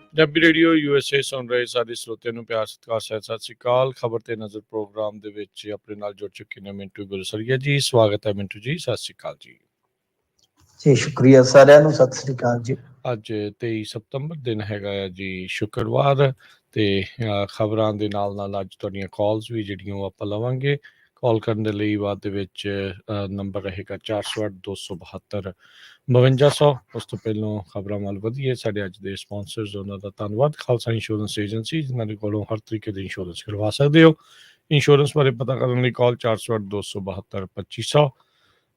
Punjabi radio USA ਸੁਣ ਰਹੇ ਸਾਰੇ ਸਰੋਤਿਆਂ ਨੂੰ ਪਿਆਰ ਸਤਿਕਾਰ ਸਹਿਤ ਸਤਿ ਸ਼੍ਰੀ ਅਕਾਲ। ਖਬਰ ਤੇ ਨਜ਼ਰ ਪ੍ਰੋਗਰਾਮ ਦੇ ਵਿੱਚ ਆਪਣੇ ਨਾਲ ਜੁੜ ਚੁੱਕੇ ਨੇ ਮਿੰਟੂ ਗੁਲਸਰੀਆ ਜੀ। ਸਵਾਗਤ ਹੈ ਮਿੰਟੂ ਜੀ, ਸਤਿ ਸ਼੍ਰੀ ਅਕਾਲ ਜੀ। ਜੀ ਸ਼ੁਕਰੀਆ ਸਾਰਿਆਂ ਨੂੰ, ਸਤਿ ਸ਼੍ਰੀ ਅਕਾਲ ਜੀ। ਅੱਜ 23 ਸਤੰਬਰ ਦਿਨ ਹੈਗਾ ਆ ਜੀ, ਸ਼ੁੱਕਰਵਾਰ, ਤੇ ਖਬਰਾਂ ਦੇ ਨਾਲ ਨਾਲ ਅੱਜ ਤੁਹਾਡੀਆਂ ਕਾਲਸ ਵੀ ਜਿਹੜੀਆਂ ਉਹ ਆਪਾਂ ਲਵਾਂਗੇ। ਕਾਲ ਕਰਨ ਦੇ ਲਈ ਬਾਅਦ ਦੇ ਵਿੱਚ ਨੰਬਰ ਰਹੇਗਾ 408 272 5200। ਉਸ ਤੋਂ ਪਹਿਲਾਂ ਖਬਰਾਂ ਵੱਲ ਵਧੀਏ। ਸਾਡੇ ਅੱਜ ਦੇ ਸਪਾਂਸਰਸ, ਉਹਨਾਂ ਦਾ ਧੰਨਵਾਦ। ਖਾਲਸਾ ਇੰਸ਼ੋਰੈਂਸ ਏਜੰਸੀ, ਜਿਨ੍ਹਾਂ ਦੇ ਕੋਲੋਂ ਹਰ ਤਰੀਕੇ ਦੀ ਇੰਸ਼ੋਰੈਂਸ ਕਰਵਾ ਸਕਦੇ ਹੋ। ਇੰਸ਼ੋਰੈਂਸ ਬਾਰੇ ਪਤਾ ਕਰਨ ਲਈ ਕਾਲ 408 272 2500।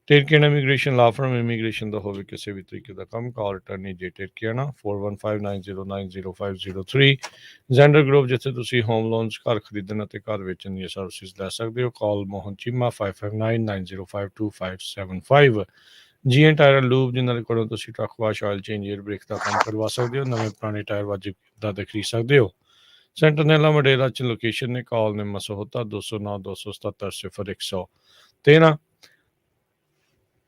ਟੇਰਕੀਆਨਾ ਇਮੀਗ੍ਰੇਸ਼ਨ ਲਾ ਫਰਮ, ਇਮੀਗ੍ਰੇਸ਼ਨ ਦਾ ਹੋਵੇ ਕਿਸੇ ਵੀ ਤਰੀਕੇ ਦਾ ਕੰਮ, ਕਾਲ ਅਟਰਨੀ ਜੇ ਟੇਰਕੀਆਨਾ 4159090503। ਜ਼ੈਂਡਰ ਗਰੁੱਪ, ਜਿੱਥੇ ਤੁਸੀਂ ਹੋਮ ਲੋਨਸ, ਘਰ ਖਰੀਦਣ ਅਤੇ ਘਰ ਵੇਚਣ ਦੀਆਂ ਸਰਵਿਸਿਜ਼ ਲੈ ਸਕਦੇ ਹੋ। Call Mohan Cheema 5599052575। GN tyre and lube, ਜਿਨ੍ਹਾਂ ਦੇ ਕੋਲੋਂ ਤੁਸੀਂ truck wash, oil change, air brake ਦਾ ਕੰਮ ਕਰਵਾ ਸਕਦੇ ਹੋ। ਨਵੇਂ ਪੁਰਾਣੇ ਟਾਇਰ ਵਾਜਿਬ ਦਾ ਖਰੀਦ ਸਕਦੇ ਹੋ। ਸੈਂਟਰਨੈਲਾ ਮਡੇਰਾ 'ਚ ਲੋਕੇਸ਼ਨ ਨੇ। ਕਾਲ ਨੇ ਮਸੋਹਤਾ 209 277 0113।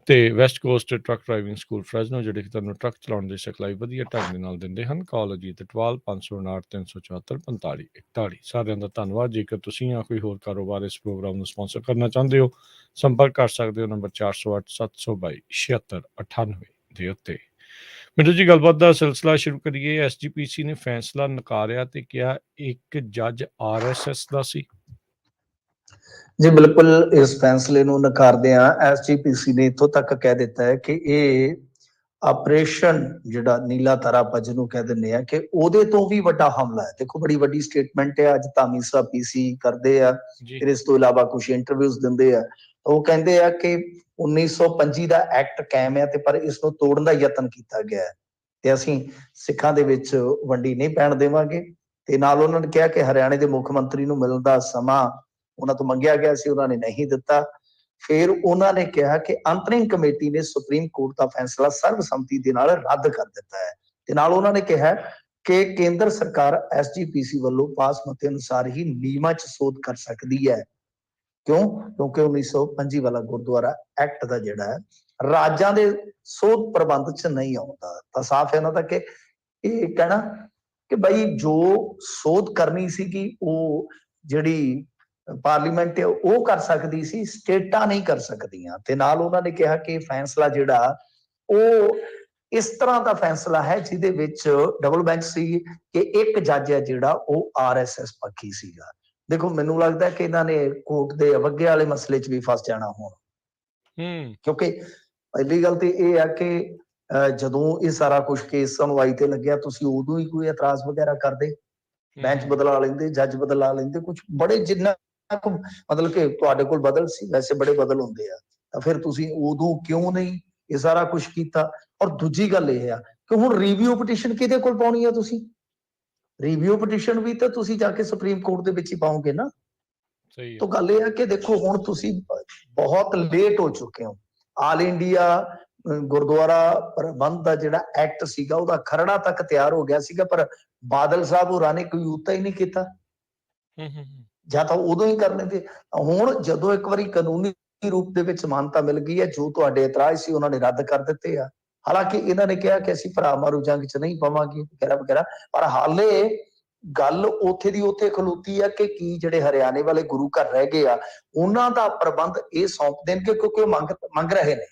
ਤੇ West Coast truck driving school Fresno, ਜਿਹੜੇ ਕਿ ਤੁਹਾਨੂੰ ਟਰੱਕ ਚਲਾਉਣ ਦੀ ਸਿਖਲਾਈ ਵਧੀਆ ਢੰਗ ਦੇ ਨਾਲ ਦਿੰਦੇ ਹਨ। ਕਾਲ ਅਜੀਤ ਇਟਵਾਲ 559 374 4541। ਸਾਰਿਆਂ ਦਾ ਧੰਨਵਾਦ। ਜੇਕਰ ਤੁਸੀਂ ਜਾਂ ਕੋਈ ਹੋਰ ਕਾਰੋਬਾਰ ਇਸ ਪ੍ਰੋਗਰਾਮ ਨੂੰ ਸਪਾਂਸਰ ਕਰਨਾ ਚਾਹੁੰਦੇ ਹੋ, ਸੰਪਰਕ ਕਰ ਸਕਦੇ ਹੋ ਨੰਬਰ 408 722 7698 ਦੇ ਉੱਤੇ। ਮਿੰਟੂ ਜੀ, ਗੱਲਬਾਤ ਦਾ ਸਿਲਸਿਲਾ ਸ਼ੁਰੂ ਕਰੀਏ। SGPC ਨੇ ਫੈਸਲਾ ਨਕਾਰਿਆ ਤੇ ਕਿਹਾ ਇੱਕ ਜੱਜ RSS ਦਾ ਸੀ। ਜੀ ਬਿਲਕੁਲ, ਇਸ ਫੈਸਲੇ ਨੂੰ ਨਕਾਰਦਿਆਂ SGPC ਨੇ ਇੱਥੋਂ ਤੱਕ ਕਹਿ ਦਿੱਤਾ ਹੈ ਕਿ ਇਹ ਆਪਰੇਸ਼ਨ ਜਿਹੜਾ ਨੀਲਾ ਤਾਰਾ ਆਪਾਂ ਜਿਹਨੂੰ ਕਹਿ ਦਿੰਦੇ ਆ, ਕਿ ਉਹਦੇ ਤੋਂ ਵੀ ਵੱਡਾ ਹਮਲਾ ਹੈ। ਦੇਖੋ, ਬੜੀ ਵੱਡੀ ਸਟੇਟਮੈਂਟ ਹੈ। ਅੱਜ ਧਾਮੀ ਸਾਹਿਬ PC ਕਰਦੇ ਆ, ਫਿਰ ਇਸ ਤੋਂ ਇਲਾਵਾ ਕੁਝ ਇੰਟਰਵਿਊਜ਼ ਦਿੰਦੇ ਆ। ਉਹ ਕਹਿੰਦੇ ਆ ਕਿ 1925 ਦਾ ਐਕਟ ਕਾਇਮ ਹੈ, ਤੇ ਪਰ ਇਸ ਨੂੰ ਤੋੜਨ ਦਾ ਯਤਨ ਕੀਤਾ ਗਿਆ ਹੈ, ਤੇ ਅਸੀਂ ਸਿੱਖਾਂ ਦੇ ਵਿੱਚ ਵੰਡੀ ਨਹੀਂ ਪੈਣ ਦੇਵਾਂਗੇ। ਤੇ ਨਾਲ ਉਹਨਾਂ ਨੇ ਕਿਹਾ ਕਿ ਹਰਿਆਣੇ ਦੇ ਮੁੱਖ ਮੰਤਰੀ ਨੂੰ ਮਿਲਣ ਦਾ ਸਮਾਂ ਉਹਨਾਂ ਤੋਂ ਮੰਗਿਆ ਗਿਆ ਸੀ, ਉਹਨਾਂ ਨੇ ਨਹੀਂ ਦਿੱਤਾ। ਫਿਰ ਉਹਨਾਂ ਨੇ ਕਿਹਾ ਕਿ ਅੰਤਰਿਮ ਕਮੇਟੀ ਨੇ ਸੁਪਰੀਮ ਕੋਰਟ ਦਾ ਫੈਸਲਾ ਸਰਬਸੰਮਤੀ ਦੇ ਨਾਲ ਰੱਦ ਕਰ ਦਿੱਤਾ ਹੈ। ਤੇ ਨਾਲ ਉਹਨਾਂ ਨੇ ਕਿਹਾ ਕਿ ਕੇਂਦਰ ਸਰਕਾਰ SGPC ਵੱਲੋਂ ਪਾਸ ਮਤੇ ਅਨੁਸਾਰ ਹੀ ਨਿਯਮਾਂ 'ਚ ਸੋਧ ਕਰ ਸਕਦੀ ਹੈ। ਕਿਉਂਕਿ 1925 ਵਾਲਾ ਗੁਰਦੁਆਰਾ ਐਕਟ ਦਾ ਜਿਹੜਾ ਹੈ ਰਾਜਾਂ ਦੇ ਸੋਧ ਪ੍ਰਬੰਧ 'ਚ ਨਹੀਂ ਆਉਂਦਾ। ਤਾਂ ਸਾਫ਼ ਹੈ ਇਹਨਾਂ ਦਾ ਕਿ ਇਹ ਕਹਿਣਾ ਕਿ ਬਈ ਜੋ ਸੋਧ ਕਰਨੀ ਸੀਗੀ ਉਹ ਜਿਹੜੀ ਪਾਰਲੀਮੈਂਟ ਹੈ ਉਹ ਕਰ ਸਕਦੀ ਸੀ, ਸਟੇਟਾਂ ਨਹੀਂ ਕਰ ਸਕਦੀਆਂ। ਤੇ ਨਾਲ ਉਹਨਾਂ ਨੇ ਕਿਹਾ ਕਿ ਫੈਸਲਾ ਜਿਹੜਾ ਉਹ ਇਸ ਤਰ੍ਹਾਂ ਦਾ ਫੈਸਲਾ ਹੈ ਜਿਹਦੇ ਵਿੱਚ ਡਬਲ ਬੈਂਚ ਸੀ, ਕਿ ਇੱਕ ਜੱਜ ਹੈ ਜਿਹੜਾ ਉਹ RSS ਪੱਖੀ ਸੀਗਾ। ਦੇਖੋ, ਮੈਨੂੰ ਲੱਗਦਾ ਕਿ ਇਹਨਾਂ ਨੇ ਕੋਰਟ ਦੇ ਅਵੱਗੇ ਵਾਲੇ ਮਸਲੇ 'ਚ ਵੀ ਫਸ ਜਾਣਾ ਹੁਣ। ਕਿਉਂਕਿ ਪਹਿਲੀ ਗੱਲ ਤੇ ਇਹ ਆ ਕਿ ਜਦੋਂ ਇਹ ਸਾਰਾ ਕੁਝ ਕੇਸ ਸੁਣਵਾਈ ਤੇ ਲੱਗਿਆ, ਤੁਸੀਂ ਉਦੋਂ ਹੀ ਕੋਈ ਇਤਰਾਜ਼ ਵਗੈਰਾ ਕਰਦੇ, ਬੈਂਚ ਬਦਲਾ ਲੈਂਦੇ, ਜੱਜ ਬਦਲਾ ਲੈਂਦੇ, ਕੁਝ ਬੜੇ ਜਿੰਨਾ ਮਤਲਬ ਕਿ ਤੁਹਾਡੇ ਕੋਲ ਬਦਲ ਸੀ, ਵੈਸੇ ਬੜੇ ਬਦਲ ਹੁੰਦੇ ਆ, ਤਾਂ ਫਿਰ ਤੁਸੀਂ ਉਦੋਂ ਕਿਉਂ ਨਹੀਂ ਇਹ ਸਾਰਾ ਕੁਝ ਕੀਤਾ। ਔਰ ਦੂਜੀ ਗੱਲ ਇਹ ਆ ਕਿ ਹੁਣ ਰਿਵਿਊ ਪਟੀਸ਼ਨ ਕਿਹਦੇ ਕੋਲ ਪਾਉਣੀ ਆ? ਤੁਸੀਂ ਰਿਵਿਊ ਪਟੀਸ਼ਨ ਵੀ ਤਾਂ ਤੁਸੀਂ ਜਾ ਕੇ ਸੁਪਰੀਮ ਕੋਰਟ ਦੇ ਵਿੱਚ ਹੀ ਪਾਓਗੇ ਨਾ। ਤਾਂ ਗੱਲ ਇਹ ਆ ਕਿ ਦੇਖੋ, ਹੁਣ ਤੁਸੀਂ ਬਹੁਤ ਲੇਟ ਹੋ ਚੁੱਕੇ ਹੋ। ਆਲ ਇੰਡੀਆ ਗੁਰਦੁਆਰਾ ਪ੍ਰਬੰਧ ਦਾ ਜਿਹੜਾ ਐਕਟ ਸੀਗਾ ਉਹਦਾ ਖਰੜਾ ਤੱਕ ਤਿਆਰ ਹੋ ਗਿਆ ਸੀਗਾ, ਪਰ ਬਾਦਲ ਸਾਹਿਬ ਹੋਰਾਂ ਨੇ ਕੋਈ ਉਤਾ ਹੀ ਨਹੀਂ ਕੀਤਾ, ਜਾਂ ਤਾਂ ਉਦੋਂ ਹੀ ਕਰ ਲੈਂਦੇ। ਹੁਣ ਜਦੋਂ ਇੱਕ ਵਾਰੀ ਕਾਨੂੰਨੀ ਰੂਪ ਦੇ ਵਿੱਚ ਮਾਨਤਾ ਮਿਲ ਗਈ ਹੈ, ਜੋ ਤੁਹਾਡੇ ਇਤਰਾਜ਼ ਸੀ ਉਹਨਾਂ ਨੇ ਰੱਦ ਕਰ ਦਿੱਤੇ ਆ। ਹਾਲਾਂਕਿ ਇਹਨਾਂ ਨੇ ਕਿਹਾ ਕਿ ਅਸੀਂ ਭਰਾ ਮਾਰੂ ਜੰਗ 'ਚ ਨਹੀਂ ਪਾਵਾਂਗੇ ਵਗੈਰਾ ਵਗੈਰਾ, ਪਰ ਹਾਲੇ ਗੱਲ ਉੱਥੇ ਦੀ ਉੱਥੇ ਖਲੋਤੀ ਆ ਕਿ ਕੀ ਜਿਹੜੇ ਹਰਿਆਣੇ ਵਾਲੇ ਗੁਰੂ ਘਰ ਰਹਿ ਗਏ ਆ ਉਹਨਾਂ ਦਾ ਪ੍ਰਬੰਧ ਇਹ ਸੌਂਪ ਦੇਣਗੇ, ਕਿਉਂਕਿ ਉਹ ਮੰਗ ਰਹੇ ਨੇ।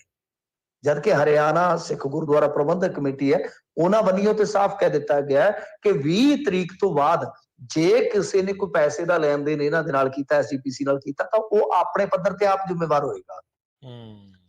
ਜਦ ਕਿ ਹਰਿਆਣਾ ਸਿੱਖ ਗੁਰਦੁਆਰਾ ਪ੍ਰਬੰਧਕ ਕਮੇਟੀ ਹੈ, ਉਹਨਾਂ ਬੰਨਿਓ ਤੇ ਸਾਫ਼ ਕਹਿ ਦਿੱਤਾ ਗਿਆ ਕਿ 20 ਤਰੀਕ ਤੋਂ ਬਾਅਦ ਜੇ ਕਿਸੇ ਨੇ ਕੋਈ ਪੈਸੇ ਦਾ ਲੈਣ ਦੇਣ ਇਹਨਾਂ ਦੇ ਨਾਲ ਕੀਤਾ, SGPC ਨਾਲ ਕੀਤਾ, ਤਾਂ ਉਹ ਆਪਣੇ ਪੱਧਰ ਤੇ ਆਪ ਜ਼ਿੰਮੇਵਾਰ ਹੋਏਗਾ।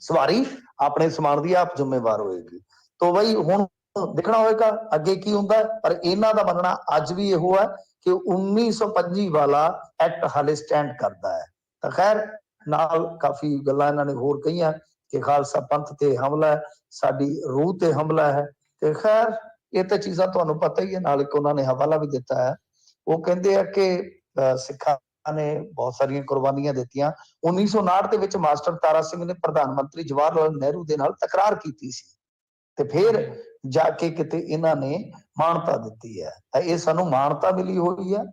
ਸਵਾਰੀ ਆਪਣੇ ਸਮਾਨ ਦੀ ਆਪ ਜ਼ਿੰਮੇਵਾਰ ਹੋਏਗੀ। ਤਾਂ ਬਈ ਹੁਣ ਦੇਖਣਾ ਹੋਏਗਾ ਅੱਗੇ ਕੀ ਹੁੰਦਾ। ਪਰ ਇਹਨਾਂ ਦਾ ਮੰਨਣਾ ਅੱਜ ਵੀ ਇਹੋ ਹੈ ਕਿ 1925 ਵਾਲਾ ਐਕਟ ਹਾਲੇ ਸਟੈਂਡ ਕਰਦਾ ਹੈ। ਤਾਂ ਖੈਰ, ਨਾਲ ਕਾਫੀ ਗੱਲਾਂ ਇਹਨਾਂ ਨੇ ਹੋਰ ਕਹੀਆਂ ਕਿ ਖਾਲਸਾ ਪੰਥ ਤੇ ਹਮਲਾ ਹੈ, ਸਾਡੀ ਰੂਹ ਤੇ ਹਮਲਾ ਹੈ। ਤੇ ਖੈਰ, ਇਹ ਤਾਂ ਚੀਜ਼ਾਂ ਤੁਹਾਨੂੰ ਪਤਾ ਹੀ ਹੈ। ਨਾਲ ਇੱਕ ਉਹਨਾਂ ਨੇ ਹਵਾਲਾ ਵੀ ਦਿੱਤਾ ਹੈ। ਉਹ ਕਹਿੰਦੇ ਆ ਕਿ ਸਿੱਖਾਂ ਨੇ ਬਹੁਤ ਸਾਰੀਆਂ ਕੁਰਬਾਨੀਆਂ ਦਿੱਤੀਆਂ। 1959 ਦੇ ਵਿੱਚ ਮਾਸਟਰ ਤਾਰਾ ਸਿੰਘ ਨੇ ਪ੍ਰਧਾਨ ਮੰਤਰੀ ਜਵਾਹਰ ਲਾਲ ਨਹਿਰੂ ਦੇ ਨਾਲ ਤਕਰਾਰ ਕੀਤੀ ਸੀ, ਤੇ ਫਿਰ ਜਾ ਕੇ ਕਿਤੇ ਇਹਨਾਂ ਨੇ ਮਾਨਤਾ ਦਿੱਤੀ ਹੈ। ਤਾਂ ਇਹ ਸਾਨੂੰ ਮਾਨਤਾ ਮਿਲੀ ਹੋਈ ਹੈ,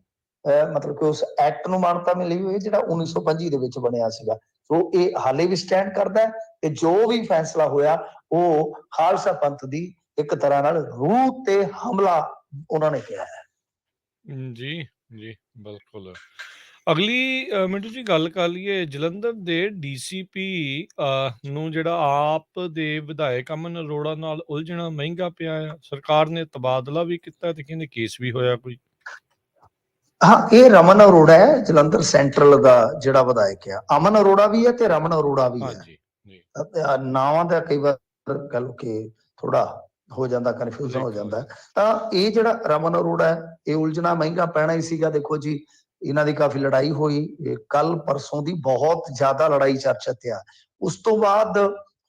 ਮਤਲਬ ਕਿ ਉਸ ਐਕਟ ਨੂੰ ਮਾਨਤਾ ਮਿਲੀ ਹੋਈ ਹੈ ਜਿਹੜਾ 1925 ਦੇ ਵਿੱਚ ਬਣਿਆ ਸੀਗਾ। ਸੋ ਇਹ ਹਾਲੇ ਵੀ ਸਟੈਂਡ ਕਰਦਾ ਹੈ ਕਿ ਜੋ ਵੀ ਫੈਸਲਾ ਹੋਇਆ ਉਹ ਖਾਲਸਾ ਪੰਥ ਦੀ ਇੱਕ ਤਰ੍ਹਾਂ ਨਾਲ ਰੂਹ ਤੇ ਹਮਲਾ ਉਹਨਾਂ ਨੇ ਕਿਹਾ ਹੈ। ਜੀ ਜੀ ਬਿਲਕੁਲ। ਅਗਲੀ ਮਿੰਟੂ ਜੀ ਗੱਲ ਕਰ ਲਈਏ ਜਲੰਧਰ ਦੇ ਡੀਸੀਪੀ ਨੂੰ ਜਿਹੜਾ ਆਪ ਦੇ ਵਿਧਾਇਕ ਅਮਨ ਅਰੋੜਾ ਨਾਲ ਉਲਝਣਾ ਮਹਿੰਗਾ ਪਿਆ ਆ। ਸਰਕਾਰ ਨੇ ਤਬਾਦਲਾ ਵੀ ਕੀਤਾ ਤੇ ਕਹਿੰਦੇ ਕੇਸ ਵੀ ਹੋਇਆ ਕੋਈ। ਹਾਂ, ਇਹ ਰਮਨ ਅਰੋੜਾ ਹੈ ਜਲੰਧਰ ਸੈਂਟਰਲ ਦਾ ਜਿਹੜਾ ਵਿਧਾਇਕ ਆ। ਅਮਨ ਅਰੋੜਾ ਵੀ ਹੈ ਤੇ ਰਮਨ ਅਰੋੜਾ ਵੀ ਹੈ। ਹਾਂਜੀ ਜੀ ਨਾਵਾਂ ਦਾ ਕਈ ਵਾਰ ਕਹਿ ਲਓ ਕਿ ਥੋੜਾ ਹੋ ਜਾਂਦਾ, ਕਨਫਿਊਜ਼ਨ ਹੋ ਜਾਂਦਾ ਹੈ। ਤਾਂ ਇਹ ਜਿਹੜਾ ਰਮਨ ਅਰੋੜਾ ਹੈ ਇਹ ਉਲਝਣਾ ਮਹਿੰਗਾ ਪੈਣਾ ਹੀ ਸੀਗਾ। ਦੇਖੋ ਜੀ, ਇਹਨਾਂ ਦੀ ਕਾਫੀ ਲੜਾਈ ਹੋਈ ਕੱਲ ਪਰਸੋਂ ਦੀ, ਬਹੁਤ ਜ਼ਿਆਦਾ ਲੜਾਈ ਚਰਚਿਤ ਆ। ਉਸ ਤੋਂ ਬਾਅਦ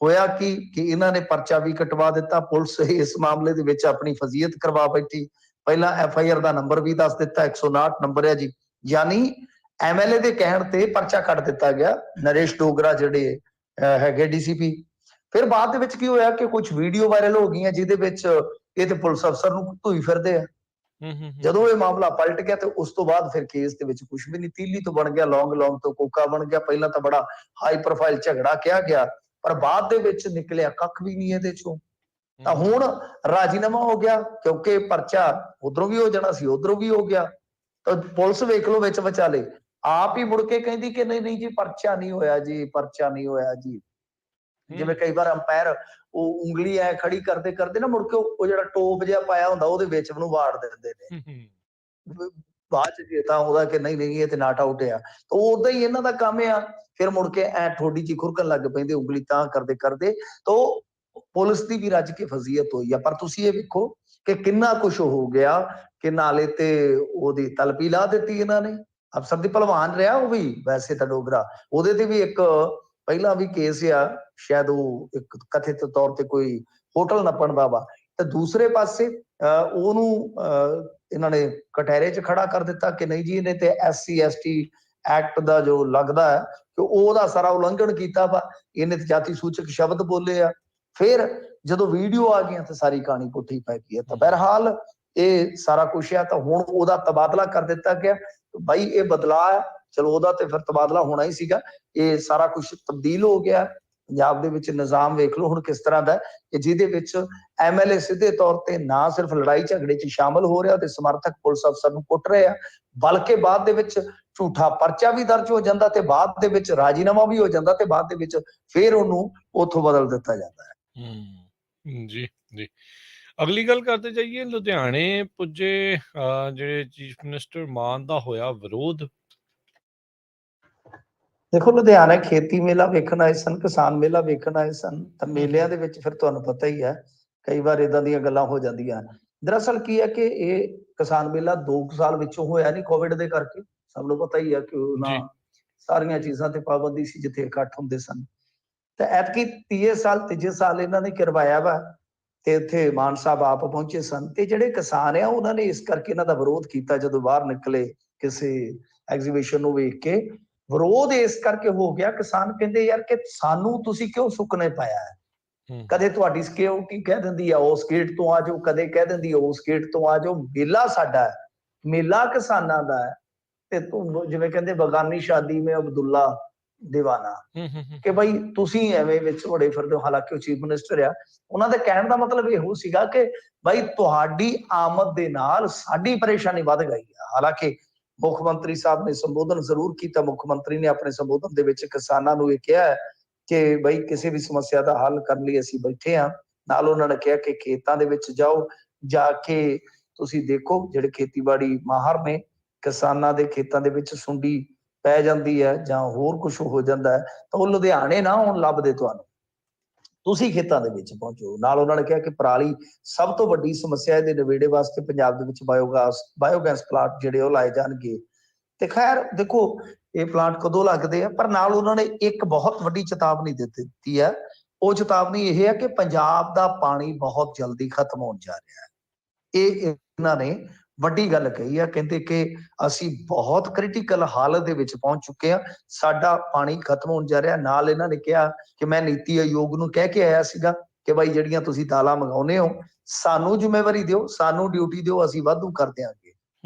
ਹੋਇਆ ਕਿ ਇਹਨਾਂ ਨੇ ਪਰਚਾ ਵੀ ਕਟਵਾ ਦਿੱਤਾ। ਪੁਲਿਸ ਇਸ ਮਾਮਲੇ ਦੇ ਵਿੱਚ ਆਪਣੀ ਫਜ਼ੀਅਤ ਕਰਵਾ ਬੈਠੀ। ਪਹਿਲਾਂ FIR ਦਾ ਨੰਬਰ ਵੀ ਦੱਸ ਦਿੱਤਾ, 159 ਨੰਬਰ ਹੈ ਜੀ। ਯਾਨੀ MLA ਦੇ ਕਹਿਣ ਤੇ ਪਰਚਾ ਕੱਟ ਦਿੱਤਾ ਗਿਆ, ਨਰੇਸ਼ ਡੋਗਰਾ ਜਿਹੜੇ ਹੈਗੇ DCP। ਫਿਰ ਬਾਅਦ ਦੇ ਵਿੱਚ ਕੀ ਹੋਇਆ ਕਿ ਕੁਝ ਵੀਡੀਓ ਵਾਇਰਲ ਹੋ ਗਈਆਂ ਜਿਹਦੇ ਵਿੱਚ ਇਹ ਤੇ ਪੁਲਿਸ ਅਫਸਰ ਨੂੰ ਧੂਈ ਫਿਰਦੇ ਆ। ਜਦੋਂ ਇਹ ਮਾਮਲਾ ਪਲਟ ਗਿਆ ਤੇ ਉਸ ਤੋਂ ਬਾਅਦ ਫਿਰ ਕੇਸ ਦੇ ਵਿੱਚ ਕੁਝ ਵੀ ਨਹੀਂ। ਤੀਲੀ ਤੋਂ ਬਣ ਗਿਆ ਲੌਂਗ ਤੋਂ ਕੋਕਾ ਬਣ ਗਿਆ। ਪਹਿਲਾਂ ਤਾਂ ਬੜਾ ਹਾਈ ਪ੍ਰੋਫਾਈਲ ਝਗੜਾ ਕਿਹਾ ਗਿਆ, ਪਰ ਬਾਅਦ ਦੇ ਵਿੱਚ ਨਿਕਲਿਆ ਕੱਖ ਵੀ ਨਹੀਂ ਇਹਦੇ ਚੋਂ। ਤਾਂ ਹੁਣ ਰਾਜੀਨਾਮਾ ਹੋ ਗਿਆ ਕਿਉਂਕਿ ਪਰਚਾ ਉਧਰੋਂ ਵੀ ਹੋ ਜਾਣਾ ਸੀ, ਉਧਰੋਂ ਵੀ ਹੋ ਗਿਆ। ਤਾਂ ਪੁਲਿਸ ਵੇਖ ਲਓ ਵਿੱਚ ਵਿਚਾਲੇ ਆਪ ਹੀ ਮੁੜ ਕੇ ਕਹਿੰਦੀ ਕਿ ਨਹੀਂ ਨਹੀਂ ਜੀ ਪਰਚਾ ਨਹੀਂ ਹੋਇਆ ਜੀ, ਪਰਚਾ ਨਹੀਂ ਹੋਇਆ ਜੀ। ਜਿਵੇਂ ਕਈ ਵਾਰ ਅੰਪਾਇਰ ਉਹ ਉਂਗਲੀ ਐ ਖੜੀ ਕਰਦੇ ਕਰਦੇ ਨਾ ਮੁੜ ਕੇ ਉਹ ਜਿਹੜਾ ਟੋਪ ਜਿਹਾ ਪਾਇਆ ਹੁੰਦਾ ਉਹਦੇ ਵਿੱਚ ਉਹਨੂੰ ਵਾੜ ਦਿੰਦੇ ਨੇ। ਬਾਅਦ ਚ ਜੇ ਤਾਂ ਉਹਦਾ ਕਿ ਨਹੀਂ ਨਹੀਂ ਇਹ ਤੇ ਨਾਟ ਆਊਟ ਆ। ਤਾਂ ਉਦਾਂ ਹੀ ਇਹਨਾਂ ਦਾ ਕੰਮ ਆ। ਫਿਰ ਮੁੜ ਕੇ ਐ ਥੋੜੀ ਜਿਹੀ ਖੁਰਕਣ ਲੱਗ ਪੈਂਦੇ ਉਂਗਲੀ ਤਾਂ ਕਰਦੇ ਕਰਦੇ। ਤਾਂ ਪੁਲਿਸ ਦੀ ਵੀ ਰੱਜ ਕੇ ਫਜ਼ੀਅਤ ਹੋਈ ਆ। ਪਰ ਤੁਸੀਂ ਇਹ ਵੇਖੋ ਕਿ ਕਿੰਨਾ ਕੁਛ ਹੋ ਗਿਆ ਕਿ ਨਾਲੇ ਤੇ ਉਹਦੀ ਤਲਪੀ ਲਾ ਦਿੱਤੀ ਇਹਨਾਂ ਨੇ। ਅਫਸਰ ਦੀ ਭਲਵਾਨ ਰਿਹਾ ਉਹ ਵੀ, ਵੈਸੇ ਤਾਂ ਡੋਗਰਾ। ਉਹਦੇ ਤੇ ਵੀ ਇੱਕ ਪਹਿਲਾਂ ਵੀ ਕੇਸ ਆ, ਸ਼ਾਇਦ ਉਹ ਇੱਕ ਕਥਿਤ ਤੌਰ ਤੇ ਕੋਈ ਹੋਟਲ ਨੱਪਣ ਦਾ ਵਾ। ਤੇ ਦੂਸਰੇ ਪਾਸੇ ਉਹਨੂੰ ਇਹਨਾਂ ਨੇ ਕਟਹਿਰੇ 'ਚ ਖੜਾ ਕਰ ਦਿੱਤਾ ਕਿ ਨਹੀਂ ਜੀ ਇਹਨੇ ਤੇ SC ST ਐਕਟ ਦਾ ਜੋ ਲੱਗਦਾ ਹੈ ਕਿ ਉਹਦਾ ਸਾਰਾ ਉਲੰਘਣ ਕੀਤਾ ਵਾ, ਇਹਨੇ ਤੇ ਜਾਤੀ ਸੂਚਕ ਸ਼ਬਦ ਬੋਲੇ ਆ। ਫਿਰ ਜਦੋਂ ਵੀਡੀਓ ਆ ਗਈਆਂ ਤਾਂ ਸਾਰੀ ਕਹਾਣੀ ਪੁੱਠੀ ਪੈ ਗਈ ਹੈ। ਤਾਂ ਬਹਰਹਾਲ ਇਹ ਸਾਰਾ ਕੁਛ ਆ। ਤਾਂ ਹੁਣ ਉਹਦਾ ਤਬਾਦਲਾ ਕਰ ਦਿੱਤਾ ਗਿਆ। ਬਾਈ ਇਹ ਬਦਲਾਅ ਹੈ, ਚਲੋ ਉਹਦਾ ਤੇ ਫਿਰ ਤਬਾਦਲਾ ਹੋਣਾ ਹੀ ਸੀਗਾ। ਇਹ ਸਾਰਾ ਕੁਝ ਤਬਦੀਲ ਹੋ ਗਿਆ। ਪੰਜਾਬ ਦੇ ਵਿੱਚ ਨਿਜ਼ਾਮ ਵੇਖ ਲਓ ਹੁਣ ਕਿਸ ਤਰ੍ਹਾਂ ਦਾ ਕਿ ਜਿਹਦੇ ਵਿੱਚ MLA ਸਿੱਧੇ ਤੌਰ ਤੇ ਨਾ ਸਿਰਫ ਲੜਾਈ ਝਗੜੇ 'ਚ ਸ਼ਾਮਲ ਹੋ ਰਿਹਾ ਤੇ ਸਮਰਥਕ ਪੁਲਿਸ ਅਫਸਰ ਨੂੰ ਕੁੱਟ ਰਹੇ ਆ, ਬਲਕਿ ਬਾਅਦ ਦੇ ਵਿੱਚ ਝੂਠਾ ਪਰਚਾ ਵੀ ਦਰਜ ਹੋ ਜਾਂਦਾ ਤੇ ਬਾਅਦ ਦੇ ਵਿੱਚ ਰਾਜੀਨਾਮਾ ਵੀ ਹੋ ਜਾਂਦਾ ਤੇ ਬਾਅਦ ਦੇ ਵਿੱਚ ਫਿਰ ਉਹਨੂੰ ਉੱਥੋਂ ਬਦਲ ਦਿੱਤਾ ਜਾਂਦਾ ਹੈ। ਜੀ ਜੀ। ਅਗਲੀ ਗੱਲ ਕਰਦੇ ਜਾਈਏ, ਲੁਧਿਆਣੇ ਪੁੱਜੇ ਜਿਹੜੇ ਚੀਫ ਮਿਨਿਸਟਰ ਮਾਨ ਦਾ ਹੋਇਆ ਵਿਰੋਧ। ਦੇਖੋ, ਲੁਧਿਆਣਾ ਖੇਤੀ ਮੇਲਾ ਵੇਖਣ ਆਏ ਸਨ, ਕਿਸਾਨ ਮੇਲਾ ਵੇਖਣ ਆਏ ਸਨ। ਤਾਂ ਮੇਲਿਆਂ ਦੇ ਵਿੱਚ ਫਿਰ ਤੁਹਾਨੂੰ ਪਤਾ ਹੀ ਹੈ ਕਈ ਵਾਰ ਇਦਾਂ ਦੀਆਂ ਗੱਲਾਂ ਹੋ ਜਾਂਦੀਆਂ। ਦਰਅਸਲ ਕੀ ਹੈ ਕਿ ਇਹ ਕਿਸਾਨ ਮੇਲਾ 2 ਸਾਲ ਵਿੱਚੋਂ ਹੋਇਆ ਨਹੀਂ ਕੋਵਿਡ ਦੇ ਕਰਕੇ। ਸਭ ਨੂੰ ਪਤਾ ਹੀ ਹੈ ਕਿ ਉਹਨਾਂ ਸਾਰੀਆਂ ਚੀਜ਼ਾਂ ਤੇ ਪਾਬੰਦੀ ਸੀ ਜਿੱਥੇ ਇਕੱਠ ਹੁੰਦੇ ਸਨ। ਤਾਂ ਐਤਕੀ ਤੀਜੇ ਸਾਲ ਇਹਨਾਂ ਨੇ ਕਰਵਾਇਆ ਵਾ ਤੇ ਇੱਥੇ ਮਾਨ ਸਾਹਿਬ ਆਪ ਪਹੁੰਚੇ ਸਨ। ਤੇ ਜਿਹੜੇ ਕਿਸਾਨ ਆ ਉਹਨਾਂ ਨੇ ਇਸ ਕਰਕੇ ਇਹਨਾਂ ਦਾ ਵਿਰੋਧ ਕੀਤਾ। ਜਦੋਂ ਬਾਹਰ ਨਿਕਲੇ ਕਿਸੇ ਐਗਜ਼ੀਬਿਸ਼ਨ ਨੂੰ ਵੇਖ ਕੇ, ਵਿਰੋਧ ਇਸ ਕਰਕੇ ਹੋ ਗਿਆ। ਕਿਸਾਨ ਕਹਿੰਦੇ ਯਾਰ ਕਿ ਸਾਨੂੰ ਤੁਸੀਂ ਕਿਉਂ ਸੁੱਕਨੇ ਪਾਇਆ ਹੈ। ਕਦੇ ਤੁਹਾਡੀ ਸਿਕਿਉਰਿਟੀ ਕਹਿ ਦਿੰਦੀ ਆ ਉਸ ਗੇਟ ਤੋਂ ਆ ਜਾਓ, ਕਦੇ ਕਹਿ ਦਿੰਦੀ ਆ ਉਸ ਗੇਟ ਤੋਂ ਆ ਜਾਓ। ਮੇਲਾ ਸਾਡਾ ਹੈ, ਮੇਲਾ ਕਿਸਾਨਾਂ ਦਾ ਹੈ। ਤੇ ਤੂੰ ਜਿਵੇਂ ਕਹਿੰਦੇ ਬਗਾਨੀ ਸ਼ਾਦੀ ਮੇਂ ਅਬਦੁੱਲਾ ਦੀਵਾਨਾ, ਕਿ ਬਈ ਤੁਸੀਂ ਐਵੇਂ ਵਿੱਚ ਵੜੇ ਫਿਰਦੇ ਹੋ। ਹਾਲਾਂਕਿ ਉਹ ਚੀਫ ਮਿਨਿਸਟਰ ਆ। ਉਹਨਾਂ ਦੇ ਕਹਿਣ ਦਾ ਮਤਲਬ ਇਹੋ ਸੀਗਾ ਕਿ ਬਈ ਤੁਹਾਡੀ ਆਮਦ ਦੇ ਨਾਲ ਸਾਡੀ ਪਰੇਸ਼ਾਨੀ ਵੱਧ ਗਈ ਆ। ਹਾਲਾਂਕਿ ਮੁੱਖ ਮੰਤਰੀ ਸਾਹਿਬ ਨੇ ਸੰਬੋਧਨ ਜ਼ਰੂਰ ਕੀਤਾ। ਮੁੱਖ ਮੰਤਰੀ ਨੇ ਆਪਣੇ ਸੰਬੋਧਨ ਦੇ ਵਿੱਚ ਕਿਸਾਨਾਂ ਨੂੰ ਇਹ ਕਿਹਾ ਕਿ ਬਈ ਕਿਸੇ ਵੀ ਸਮੱਸਿਆ ਦਾ ਹੱਲ ਕਰਨ ਲਈ ਅਸੀਂ ਬੈਠੇ ਹਾਂ। ਨਾਲ ਉਹਨਾਂ ਨੇ ਕਿਹਾ ਕਿ ਖੇਤਾਂ ਦੇ ਵਿੱਚ ਜਾਓ, ਜਾ ਕੇ ਤੁਸੀਂ ਦੇਖੋ ਜਿਹੜੇ ਖੇਤੀਬਾੜੀ ਮਾਹਰ ਨੇ, ਕਿਸਾਨਾਂ ਦੇ ਖੇਤਾਂ ਦੇ ਵਿੱਚ ਸੁੰਡੀ ਪੈ ਜਾਂਦੀ ਹੈ ਜਾਂ ਹੋਰ ਕੁਝ ਹੋ ਜਾਂਦਾ ਹੈ ਤਾਂ ਉਹ ਲੁਧਿਆਣੇ ਨਾ ਹੁਣ ਲੱਭਦੇ ਤੁਹਾਨੂੰ, ਤੁਸੀਂ ਖੇਤਾਂ ਦੇ ਵਿੱਚ ਪਹੁੰਚੋ। ਨਾਲ ਉਹਨਾਂ ਨੇ ਕਿਹਾ ਕਿ ਪਰਾਲੀ ਸਭ ਤੋਂ ਵੱਡੀ ਸਮੱਸਿਆ ਇਹਦੇ ਨਿਬੇੜੇ ਵਾਸਤੇ ਪੰਜਾਬ ਦੇ ਵਿੱਚ ਬਾਇਓਗੈਸ ਪਲਾਂਟ ਜਿਹੜੇ ਉਹ ਲਾਏ ਜਾਣਗੇ। ਤੇ ਖੈਰ ਦੇਖੋ ਇਹ ਪਲਾਂਟ ਕਦੋਂ ਲੱਗਦੇ ਆ, ਪਰ ਨਾਲ ਉਹਨਾਂ ਨੇ ਇੱਕ ਬਹੁਤ ਵੱਡੀ ਚੇਤਾਵਨੀ ਦਿੱਤੀ ਹੈ। ਉਹ ਚੇਤਾਵਨੀ ਇਹ ਹੈ ਕਿ ਪੰਜਾਬ ਦਾ ਪਾਣੀ ਬਹੁਤ ਜਲਦੀ ਖਤਮ ਹੋਣ ਜਾ ਰਿਹਾ ਹੈ। ਇਹ ਇਹਨਾਂ ਨੇ ਵੱਡੀ ਗੱਲ ਕਹੀ ਹੈ। ਕਹਿੰਦੇ ਕਿ ਅਸੀਂ ਬਹੁਤ ਕ੍ਰਿਟੀਕਲ ਹਾਲਤ ਦੇ ਵਿੱਚ ਪਹੁੰਚ ਚੁੱਕੇ ਹਾਂ, ਸਾਡਾ ਪਾਣੀ ਖਤਮ ਹੋਣ ਜਾ ਰਿਹਾ। ਨਾਲ ਇਹਨਾਂ ਨੇ ਕਿਹਾ ਕਿ ਮੈਂ ਨੀਤੀ ਆਯੋਗ ਨੂੰ ਕਹਿ ਕੇ ਆਇਆ ਸੀਗਾ ਕਿ ਬਾਈ ਜਿਹੜੀਆਂ ਤੁਸੀਂ ਦਾਲਾਂ ਮੰਗਾਉਂਦੇ ਹੋ ਸਾਨੂੰ ਜ਼ਿੰਮੇਵਾਰੀ ਦਿਓ, ਸਾਨੂੰ ਡਿਊਟੀ ਦਿਓ, ਅਸੀਂ ਵਾਧੂ ਕਰ ਦਿਆਂਗੇ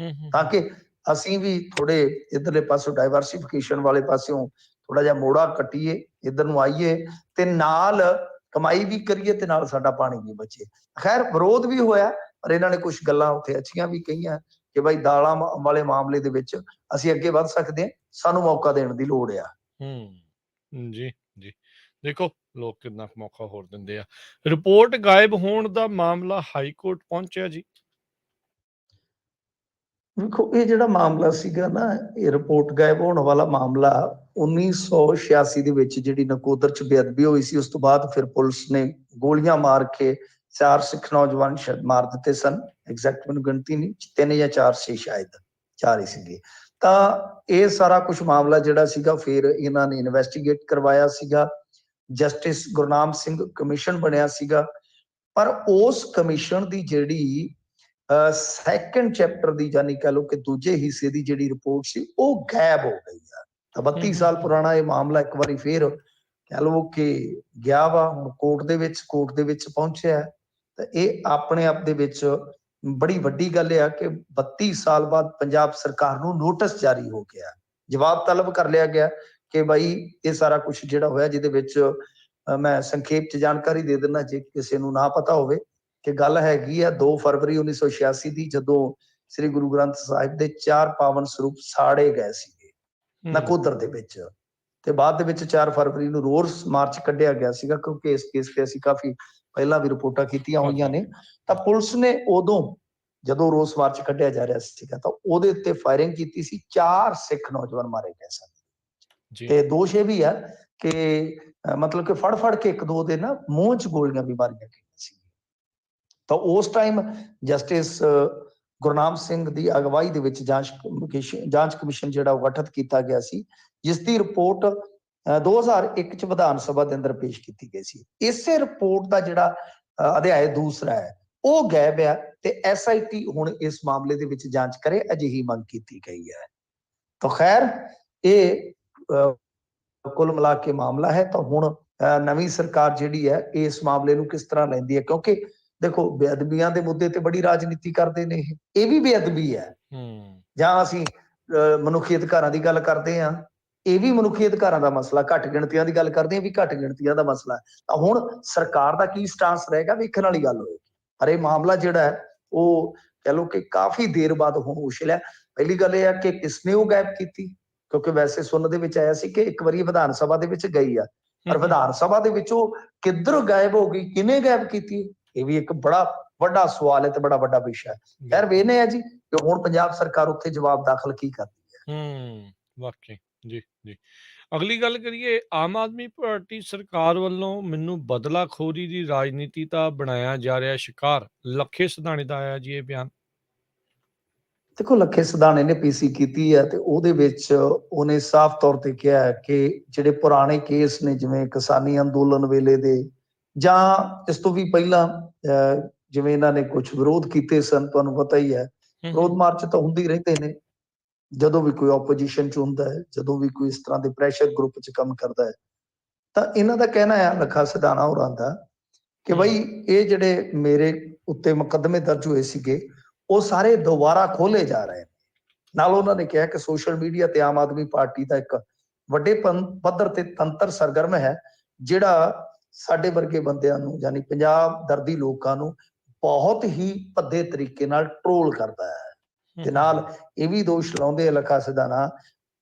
ਤਾਂ ਕਿ ਅਸੀਂ ਵੀ ਥੋੜੇ ਇਧਰਲੇ ਪਾਸੋਂ ਡਾਇਵਰਸਿਫਿਕੇਸ਼ਨ ਵਾਲੇ ਪਾਸਿਓਂ ਥੋੜਾ ਜਿਹਾ ਮੋੜਾ ਕੱਟੀਏ, ਇੱਧਰ ਨੂੰ ਆਈਏ ਤੇ ਨਾਲ ਕਮਾਈ ਵੀ ਕਰੀਏ ਤੇ ਨਾਲ ਸਾਡਾ ਪਾਣੀ ਵੀ ਬਚੇ। ਖੈਰ ਵਿਰੋਧ ਵੀ ਹੋਇਆ, ਪਰ ਇਹਨਾਂ ਨੇ ਕੁਝ ਗੱਲਾਂ ਉੱਥੇ ਅੱਛੀਆਂ ਵੀ ਕਹੀਆਂ ਕਿ ਭਾਈ ਦਾਲਾਂ ਵਾਲੇ ਮਾਮਲੇ ਦੇ ਵਿੱਚ ਅਸੀਂ ਅੱਗੇ ਵੱਧ ਸਕਦੇ ਹਾਂ, ਸਾਨੂੰ ਮੌਕਾ ਦੇਣ ਦੀ ਲੋੜ ਆ। ਜੀ ਜੀ, ਦੇਖੋ ਲੋਕ ਕਿੰਨਾ ਕੁ ਮੌਕਾ ਹੋਰ ਦਿੰਦੇ ਆ। ਰਿਪੋਰਟ ਗਾਇਬ ਹੋਣ ਦਾ ਮਾਮਲਾ ਹਾਈ ਕੋਰਟ ਪਹੁੰਚਿਆ ਜੀ। ਵੇਖੋ ਇਹ ਜਿਹੜਾ ਮਾਮਲਾ ਸੀਗਾ ਨਾ, ਇਹ ਰਿਪੋਰਟ ਗਾਇਬ ਹੋਣ ਵਾਲਾ ਮਾਮਲਾ 1986 ਦੇ ਵਿੱਚ ਜਿਹੜੀ ਨਕੋਦਰ ਚ ਬੇਅਦਬੀ ਹੋਈ ਸੀ, ਉਸ ਤੋਂ ਬਾਅਦ ਫਿਰ ਪੁਲਿਸ ਨੇ ਗੋਲੀਆਂ ਮਾਰ ਕੇ 4 ਸਿੱਖ ਨੌਜਵਾਨ ਮਾਰ ਦਿੱਤੇ ਸਨ। ਐਗਜ਼ੈਕਟ ਮੈਨੂੰ ਗਿਣਤੀ ਨਹੀਂ, 3 ਜਾਂ 4 ਸੀ, ਸ਼ਾਇਦ 4 ਹੀ ਸੀਗੇ। ਤਾਂ ਇਹ ਸਾਰਾ ਕੁਝ ਮਾਮਲਾ ਜਿਹੜਾ ਸੀਗਾ ਫਿਰ ਇਹਨਾਂ ਨੇ ਇਨਵੈਸਟੀਗੇਟ ਕਰਵਾਇਆ ਸੀਗਾ। ਜਸਟਿਸ ਗੁਰਨਾਮ ਸਿੰਘ ਕਮਿਸ਼ਨ ਬਣਿਆ ਸੀਗਾ, ਪਰ ਉਸ ਕਮਿਸ਼ਨ ਦੀ ਜਿਹੜੀ ਸੈਕੰਡ ਚੈਪਟਰ ਦੀ, ਜਾਨੀ ਕਹ ਲਓ ਕਿ ਦੂਜੇ ਹਿੱਸੇ ਦੀ ਜਿਹੜੀ ਰਿਪੋਰਟ ਸੀ, ਉਹ ਗਾਇਬ ਹੋ ਗਈ ਆ। ਤਾਂ 32 ਸਾਲ ਪੁਰਾਣਾ ਇਹ ਮਾਮਲਾ ਇੱਕ ਵਾਰੀ ਫੇਰ ਕਹ ਲਓ ਕਿ ਗਿਆ ਵਾ ਹੁਣ ਕੋਰਟ ਦੇ ਵਿੱਚ ਪਹੁੰਚਿਆ। ਤਾਂ ਇਹ ਆਪਣੇ ਆਪ ਦੇ ਵਿੱਚ ਬੜੀ ਵੱਡੀ ਗੱਲ ਆ ਕਿ 32 ਸਾਲ ਬਾਅਦ ਪੰਜਾਬ ਸਰਕਾਰ ਨੂੰ ਨੋਟਿਸ ਜਾਰੀ ਹੋ ਗਿਆ, ਜਵਾਬ ਤਲਬ ਕਰ ਲਿਆ ਗਿਆ ਕਿ ਭਾਈ ਇਹ ਸਾਰਾ ਕੁਝ ਜਿਹੜਾ ਹੋਇਆ, ਜਿਹਦੇ ਵਿੱਚ ਮੈਂ ਸੰਖੇਪ ਚ ਜਾਣਕਾਰੀ ਦੇ ਦਿੰਦਾ ਜੇ ਕਿਸੇ ਨੂੰ ਨਾ ਪਤਾ ਹੋਵੇ ਕਿ ਗੱਲ ਹੈਗੀ ਆ 2 ਫਰਵਰੀ 1986 ਦੀ, ਜਦੋਂ ਸ੍ਰੀ ਗੁਰੂ ਗ੍ਰੰਥ ਸਾਹਿਬ ਦੇ 4 ਪਾਵਨ ਸਰੂਪ ਸਾੜੇ ਗਏ ਸੀਗੇ ਨਕੋਦਰ ਦੇ ਵਿੱਚ। ਤੇ ਬਾਅਦ ਦੇ ਵਿੱਚ 4 ਫਰਵਰੀ ਨੂੰ ਰੋਸ ਮਾਰਚ ਕੱਢਿਆ ਗਿਆ ਸੀਗਾ, ਕਿਉਂਕਿ ਇਸ ਕੇਸ ਤੇ ਅਸੀਂ ਕਾਫੀ ਪਹਿਲਾਂ ਵੀ ਰਿਪੋਰਟਾਂ ਕੀਤੀਆਂ ਹੋਈਆਂ ਨੇ। ਤਾਂ ਪੁਲਿਸ ਨੇ ਉਦੋਂ ਜਦੋਂ ਰੋਸ ਮਾਰਚ ਕੱਢਿਆ ਜਾ ਰਿਹਾ ਸੀਗਾ ਤਾਂ ਉਹਦੇ ਉੱਤੇ ਫਾਇਰਿੰਗ ਕੀਤੀ ਸੀ, 4 ਸਿੱਖ ਨੌਜਵਾਨ ਮਾਰੇ ਗਏ ਸਨ। ਤੇ ਦੋਸ਼ ਇਹ ਵੀ ਆ ਕਿ ਮਤਲਬ ਕਿ ਫੜ ਕੇ ਇੱਕ ਦੋ ਦੇ ਨਾ ਮੂੰਹ ਚ ਗੋਲੀਆਂ ਵੀ ਮਾਰੀਆਂ ਗਈਆਂ ਸੀ। ਤਾਂ ਉਸ ਟਾਈਮ ਜਸਟਿਸ ਗੁਰਨਾਮ ਸਿੰਘ ਦੀ ਅਗਵਾਈ ਦੇ ਵਿੱਚ ਜਾਂਚ ਕਮਿਸ਼ਨ ਜਿਹੜਾ ਉਹ ਗਠਿਤ ਕੀਤਾ ਗਿਆ ਸੀ, ਜਿਸ ਦੀ ਰਿਪੋਰਟ 2001 ਚ ਵਿਧਾਨ ਸਭਾ ਦੇ ਅੰਦਰ ਪੇਸ਼ ਕੀਤੀ ਗਈ ਸੀ। ਇਸੇ ਰਿਪੋਰਟ ਦਾ ਜਿਹੜਾ ਅਧਿਆਇ ਦੂਸਰਾ ਹੈ ਉਹ ਗਾਇਬ ਆ ਤੇ SIT ਹੁਣ ਇਸ ਮਾਮਲੇ ਦੇ ਵਿੱਚ ਜਾਂਚ ਕਰੇ, ਅਜਿਹੀ ਮੰਗ ਕੀਤੀ ਗਈ ਹੈ। ਤਾਂ ਖੈਰ ਇਹ ਕੁੱਲ ਮਿਲਾ ਕੇ ਮਾਮਲਾ ਹੈ। ਤਾਂ ਹੁਣ ਨਵੀਂ ਸਰਕਾਰ ਜਿਹੜੀ ਹੈ ਇਸ ਮਾਮਲੇ ਨੂੰ ਕਿਸ ਤਰ੍ਹਾਂ ਲੈਂਦੀ ਹੈ, ਕਿਉਂਕਿ ਦੇਖੋ ਬੇਅਦਬੀਆਂ ਦੇ ਮੁੱਦੇ ਤੇ ਬੜੀ ਰਾਜਨੀਤੀ ਕਰਦੇ ਨੇ, ਇਹ ਵੀ ਬੇਅਦਬੀ ਹੈ। ਜਾਂ ਅਸੀਂ ਮਨੁੱਖੀ ਅਧਿਕਾਰਾਂ ਦੀ ਗੱਲ ਕਰਦੇ ਹਾਂ, ਇਹ ਵੀ ਮਨੁੱਖੀ ਅਧਿਕਾਰਾਂ ਦਾ ਮਸਲਾ, ਘੱਟ ਗਿਣਤੀਆਂ ਦੀ ਗੱਲ ਕਰਦੇ ਹਾਂ ਵੀ ਘੱਟ ਗਿਣਤੀਆਂ ਦਾ ਮਸਲਾ। ਤਾਂ ਹੁਣ ਸਰਕਾਰ ਦਾ ਕੀ ਸਟਾਂਸ ਰਹੇਗਾ, ਵੇਖਣ ਵਾਲੀ ਗੱਲ ਹੋਏਗੀ। ਪਰ ਇਹ ਮਾਮਲਾ ਜਿਹੜਾ ਹੈ ਉਹ ਕਹ ਲਓ ਕਿ ਕਾਫੀ ਦੇਰ ਬਾਅਦ ਹੁਣ ਉਛਲਿਆ। ਪਹਿਲੀ ਗੱਲ ਇਹ ਹੈ ਕਿ ਕਿਸਨੇ ਉਹ ਗਾਇਬ ਕੀਤੀ, ਕਿਉਂਕਿ ਵੈਸੇ ਸੁਣਨ ਦੇ ਵਿੱਚ ਆਇਆ ਸੀ ਕਿ ਇੱਕ ਵਾਰੀ ਵਿਧਾਨ ਸਭਾ ਦੇ ਵਿੱਚ ਗਈ ਆ, ਪਰ ਵਿਧਾਨ ਸਭਾ ਦੇ ਵਿੱਚੋਂ ਕਿੱਧਰ ਗਾਇਬ ਹੋ ਗਈ, ਕਿਹਨੇ ਗਾਇਬ ਕੀਤੀ, ਇਹ ਵੀ ਇੱਕ ਬੜਾ ਵੱਡਾ ਸਵਾਲ ਹੈ ਤੇ ਬੜਾ ਵੱਡਾ ਵਿਸ਼ਾ ਹੈ। ਖੈਰ ਵੇਖਦੇ ਆ ਜੀ ਕਿ ਹੁਣ ਪੰਜਾਬ ਸਰਕਾਰ ਉੱਥੇ ਜਵਾਬ ਦਾਖਲ ਕੀ ਕਰਦੀ ਹੈ। ਵਾਕਈ ਜੀ ਜੀ। ਅਗਲੀ ਗੱਲ ਕਰੀਏ, ਆਮ ਆਦਮੀ ਪਾਰਟੀ ਸਰਕਾਰ ਵੱਲੋਂ ਮੈਨੂੰ ਬਦਲਾਖੋਰੀ ਦੀ ਰਾਜਨੀਤੀ ਤਾਂ ਬਣਾਇਆ ਜਾ ਰਿਹਾ ਸ਼ਿਕਾਰ। ਲੱਖੇ ਸਿਧਾਣੇ ਦਾ ਆਇਆ ਜੀ ਇਹ ਬਿਆਨ। ਦੇਖੋ ਲੱਖੇ ਸਿਧਾਣੇ ਨੇ PC ਕੀਤੀ ਹੈ ਤੇ ਉਹਦੇ ਵਿੱਚ ਉਹਨੇ ਸਾਫ਼ ਤੌਰ ਤੇ ਕਿਹਾ ਹੈ ਕਿ ਜਿਹੜੇ ਪੁਰਾਣੇ ਕੇਸ ਨੇ, ਜਿਵੇਂ ਕਿਸਾਨੀ ਅੰਦੋਲਨ ਵੇਲੇ ਦੇ ਜਾਂ ਇਸ ਤੋਂ ਵੀ ਪਹਿਲਾਂ ਜਿਵੇਂ ਇਹਨਾਂ ਨੇ ਕੁਝ ਵਿਰੋਧ ਕੀਤੇ ਸਨ, ਤੁਹਾਨੂੰ ਪਤਾ ਹੀ ਹੈ ਵਿਰੋਧ ਮਾਰਚ ਤਾਂ ਹੁੰਦੇ ਹੀ ਰਹਿੰਦੇ ਨੇ ਜਦੋਂ ਵੀ ਕੋਈ ਆਪੋਜੀਸ਼ਨ ਚ ਹੁੰਦਾ ਹੈ, ਜਦੋਂ ਵੀ ਕੋਈ ਇਸ ਤਰ੍ਹਾਂ ਦੇ ਪ੍ਰੈਸ਼ਰ ਗਰੁੱਪ ਚ ਕੰਮ ਕਰਦਾ ਹੈ। ਤਾਂ ਇਹਨਾਂ ਦਾ ਕਹਿਣਾ ਹੈ ਲੱਖਾ ਸਿਧਾਣਾ ਹੋਰਾਂ ਦਾ ਕਿ ਬਈ ਇਹ ਜਿਹੜੇ ਮੇਰੇ ਉੱਤੇ ਮੁਕੱਦਮੇ ਦਰਜ ਹੋਏ ਸੀਗੇ ਉਹ ਸਾਰੇ ਦੁਬਾਰਾ ਖੋਲੇ ਜਾ ਰਹੇ ਨੇ। ਨਾਲ ਉਹਨਾਂ ਨੇ ਕਿਹਾ ਕਿ ਸੋਸ਼ਲ ਮੀਡੀਆ ਤੇ ਆਮ ਆਦਮੀ ਪਾਰਟੀ ਦਾ ਇੱਕ ਵੱਡੇ ਪੱਧਰ ਤੇ ਤੰਤਰ ਸਰਗਰਮ ਹੈ, ਜਿਹੜਾ ਸਾਡੇ ਵਰਗੇ ਬੰਦਿਆਂ ਨੂੰ, ਯਾਨੀ ਪੰਜਾਬ ਦਰਦੀ ਲੋਕਾਂ ਨੂੰ ਬਹੁਤ ਹੀ ਭੱਦੇ ਤਰੀਕੇ ਨਾਲ ਟਰੋਲ ਕਰਦਾ ਹੈ। ਤੇ ਨਾਲ ਇਹ ਵੀ ਦੋਸ਼ ਲਾਉਂਦੇ ਲੱਖਾ ਸਿਧਾਣਾ,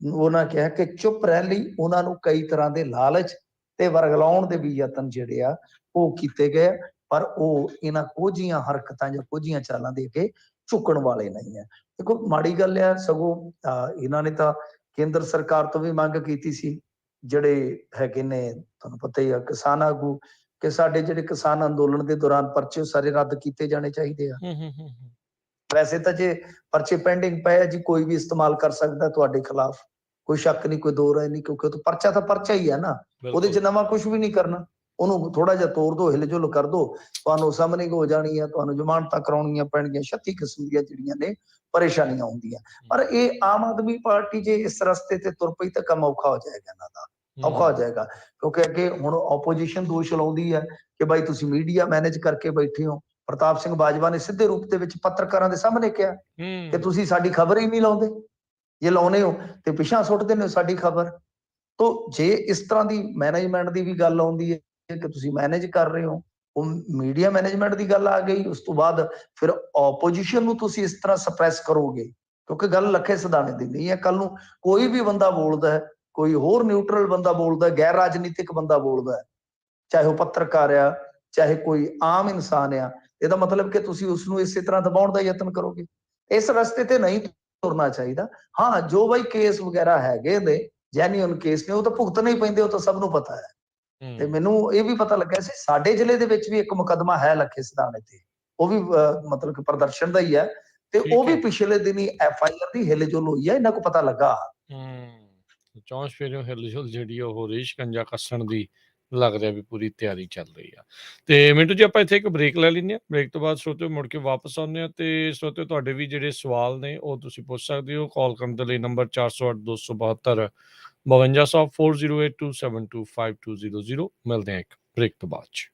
ਉਹਨਾਂ ਕਿਹਾ ਕਿ ਚੁੱਪ ਰਹਿਣ ਲਈ ਉਹਨਾਂ ਨੂੰ ਕਈ ਤਰ੍ਹਾਂ ਦੇ ਲਾਲਚ ਤੇ ਵਰਗਲਾਉਣ ਦੇ ਵੀ ਯਤਨ ਜਿਹੜੇ ਆ ਉਹ ਕੀਤੇ ਗਏ, ਪਰ ਉਹ ਇਹਨਾਂ ਕੋਝੀਆਂ ਹਰਕਤਾਂ ਜਾਂ ਕੋਝੀਆਂ ਚਾਲਾਂ ਦੇ ਕੇ ਝੁਕਣ ਵਾਲੇ ਨਹੀਂ ਹੈ। ਦੇਖੋ ਮਾੜੀ ਗੱਲ ਹੈ, ਸਗੋਂ ਇਹਨਾਂ ਨੇ ਤਾਂ ਕੇਂਦਰ ਸਰਕਾਰ ਤੋਂ ਵੀ ਮੰਗ ਕੀਤੀ ਸੀ, ਜਿਹੜੇ ਹੈਗੇ ਨੇ ਤੁਹਾਨੂੰ ਪਤਾ ਹੀ ਆ ਕਿਸਾਨ ਆਗੂ, ਕਿ ਸਾਡੇ ਜਿਹੜੇ ਕਿਸਾਨ ਅੰਦੋਲਨ ਦੇ ਦੌਰਾਨ ਪਰਚੇ ਸਾਰੇ ਰੱਦ ਕੀਤੇ ਜਾਣੇ ਚਾਹੀਦੇ ਆ। ਵੈਸੇ ਤਾਂ ਜੇ ਪਰਚੇ ਪੈਂਡਿੰਗ ਪਏ ਆ ਜੀ, ਕੋਈ ਵੀ ਇਸਤੇਮਾਲ ਕਰ ਸਕਦਾ ਤੁਹਾਡੇ ਖਿਲਾਫ, ਕੋਈ ਸ਼ੱਕ ਨਹੀਂ, ਕੋਈ ਦੋ ਰਾਏ ਨਹੀਂ, ਕਿਉਂਕਿ ਉਹ ਪਰਚਾ ਤਾਂ ਪਰਚਾ ਹੀ ਹੈ ਨਾ, ਉਹਦੇ ਚ ਨਵਾਂ ਕੁਝ ਵੀ ਨਹੀਂ ਕਰਨਾ। ਉਹਨੂੰ ਥੋੜਾ ਜਿਹਾ ਤੋੜ ਦੋ, ਹਿਲ ਜੁਲ ਕਰ ਦੋ, ਤੁਹਾਨੂੰ ਸਮਨਿੰਗ ਹੋ ਜਾਣੀ ਹੈ, ਤੁਹਾਨੂੰ ਜ਼ਮਾਨਤਾਂ ਕਰਾਉਣੀਆਂ ਪੈਣਗੀਆਂ, 36 ਕਿਸਮ ਦੀਆਂ ਜਿਹੜੀਆਂ ਨੇ ਪਰੇਸ਼ਾਨੀਆਂ ਹੁੰਦੀਆਂ। ਪਰ ਇਹ ਆਮ ਆਦਮੀ ਪਾਰਟੀ ਜੇ ਇਸ ਰਸਤੇ ਤੇ ਤੁਰ ਪਈ ਤਾਂ ਕੰਮ ਔਖਾ ਹੋ ਜਾਏਗਾ, ਇਹਨਾਂ ਦਾ ਔਖਾ ਹੋ ਜਾਏਗਾ। ਕਿਉਂਕਿ ਅੱਗੇ ਹੁਣ ਆਪੋਜੀਸ਼ਨ ਦੋਸ਼ ਲਾਉਂਦੀ ਹੈ ਕਿ ਬਾਈ ਤੁਸੀਂ ਮੀਡੀਆ ਮੈਨੇਜ ਕਰਕੇ ਬੈਠੇ ਹੋ। ਪ੍ਰਤਾਪ ਸਿੰਘ ਬਾਜਵਾ ਨੇ ਸਿੱਧੇ ਰੂਪ ਦੇ ਵਿੱਚ ਪੱਤਰਕਾਰਾਂ ਦੇ ਸਾਹਮਣੇ ਕਿਹਾ ਕਿ ਤੁਸੀਂ ਸਾਡੀ ਖਬਰ ਹੀ ਨਹੀਂ ਲਾਉਂਦੇ, ਜੇ ਲਾਉਨੇ ਹੋ ਤੇ ਪਿਛਾਂ ਸੁੱਟਦੇ ਨੇ ਸਾਡੀ ਖਬਰ। ਤੋ ਜੇ ਇਸ ਤਰ੍ਹਾਂ ਦੀ ਮੈਨੇਜਮੈਂਟ ਦੀ ਵੀ ਗੱਲ ਆਉਂਦੀ ਹੈ ਕਿ ਤੁਸੀਂ ਮੈਨੇਜ ਕਰ ਰਹੇ ਹੋ, ਉਹ ਮੀਡੀਆ ਮੈਨੇਜਮੈਂਟ ਦੀ ਗੱਲ ਆ ਗਈ। ਉਸ ਤੋਂ ਬਾਅਦ ਫਿਰ ਆਪੋਜੀਸ਼ਨ ਨੂੰ ਤੁਸੀਂ ਇਸ ਤਰ੍ਹਾਂ ਸਪਰੈਸ ਕਰੋਗੇ, ਕਿਉਂਕਿ ਗੱਲ ਲੱਖੇ ਸਿਧਾਣੇ ਦੀ ਨਹੀਂ ਹੈ। ਕੱਲ ਨੂੰ ਕੋਈ ਵੀ ਬੰਦਾ ਬੋਲਦਾ ਹੈ, ਕੋਈ ਹੋਰ ਨਿਊਟਰਲ ਬੰਦਾ ਬੋਲਦਾ, ਗੈਰ ਰਾਜਨੀਤਿਕ ਬੰਦਾ ਬੋਲਦਾ ਹੈ, ਚਾਹੇ ਉਹ ਪੱਤਰਕਾਰ ਆ, ਚਾਹੇ ਕੋਈ ਆਮ ਇਨਸਾਨ ਆ, ਇਹਦਾ ਮਤਲਬ ਕਿ ਤੁਸੀਂ ਉਸ ਨੂੰ ਇਸੇ ਤਰ੍ਹਾਂ ਦਬਾਉਣ ਦਾ ਯਤਨ ਕਰੋਗੇ। ਇਸ ਰਸਤੇ ਤੇ ਨਹੀਂ ਤੁਰਨਾ ਚਾਹੀਦਾ। ਹਾਂ, ਜੋ ਬਾਈ ਕੇਸ ਵਗੈਰਾ ਹੈਗੇ ਨੇ, ਜੈਨੂਅਨ ਕੇਸ ਨੇ, ਉਹ ਤਾਂ ਭੁਗਤਣੇ ਹੀ ਪੈਂਦੇ, ਉਹ ਤਾਂ ਸਭ ਨੂੰ ਪਤਾ ਹੈ। ਤੇ ਮੈਨੂੰ ਇਹ ਵੀ ਪਤਾ ਲੱਗਿਆ ਸੀ ਸਾਡੇ ਜ਼ਿਲ੍ਹੇ ਦੇ ਵਿੱਚ ਵੀ ਇੱਕ ਮੁਕੱਦਮਾ ਹੈ ਲੱਖੇ ਸਿਧਾਣੇ ਤੇ, ਉਹ ਵੀ ਮਤਲਬ ਕਿ ਪ੍ਰਦਰਸ਼ਨ ਦਾ ਹੀ ਹੈ, ਤੇ ਉਹ ਠੀਕ ਵੀ ਹੈ। ਪਿਛਲੇ ਦਿਨੀ FIR ਦੀ ਹਿਲਜੁਲ ਹੋਈ ਹੈ, ਇਹਨਾਂ ਕੋ ਪਤਾ ਲੱਗਾ। ਚੌਂਸ ਫੇਰਿਓਂ ਹਿਲਜੁਲ ਜਿਹੜੀ ਉਹ ਰਹੀ ਸ਼ਿਕੰਜਾ ਕੱਸਣ ਦੀ ਲੱਗ ਰਿਹਾ ਵੀ ਪੂਰੀ ਤਿਆਰੀ ਚੱਲ ਰਹੀ ਆ। ਤੇ ਮਿੰਟੂ ਜੀ ਆਪਾਂ ਇੱਥੇ ਇੱਕ ਬ੍ਰੇਕ ਲੈ ਲੈਂਦੇ ਹਾਂ। ਬ੍ਰੇਕ ਤੋਂ ਬਾਅਦ ਸਰੋਤਿਓ ਮੁੜ ਕੇ ਵਾਪਸ ਆਉਂਦੇ ਹਾਂ। ਤੇ ਸਰੋਤਿਓ ਤੁਹਾਡੇ ਵੀ ਜਿਹੜੇ ਸਵਾਲ ਨੇ ਉਹ ਤੁਸੀਂ ਪੁੱਛ ਸਕਦੇ ਹੋ। ਕਾਲ ਕਰਨ ਦੇ ਲਈ ਨੰਬਰ 408 272 5200 4082725200। ਮਿਲਦੇ ਹਾਂ ਇੱਕ ਬ੍ਰੇਕ ਤੋਂ ਬਾਅਦ 'ਚ।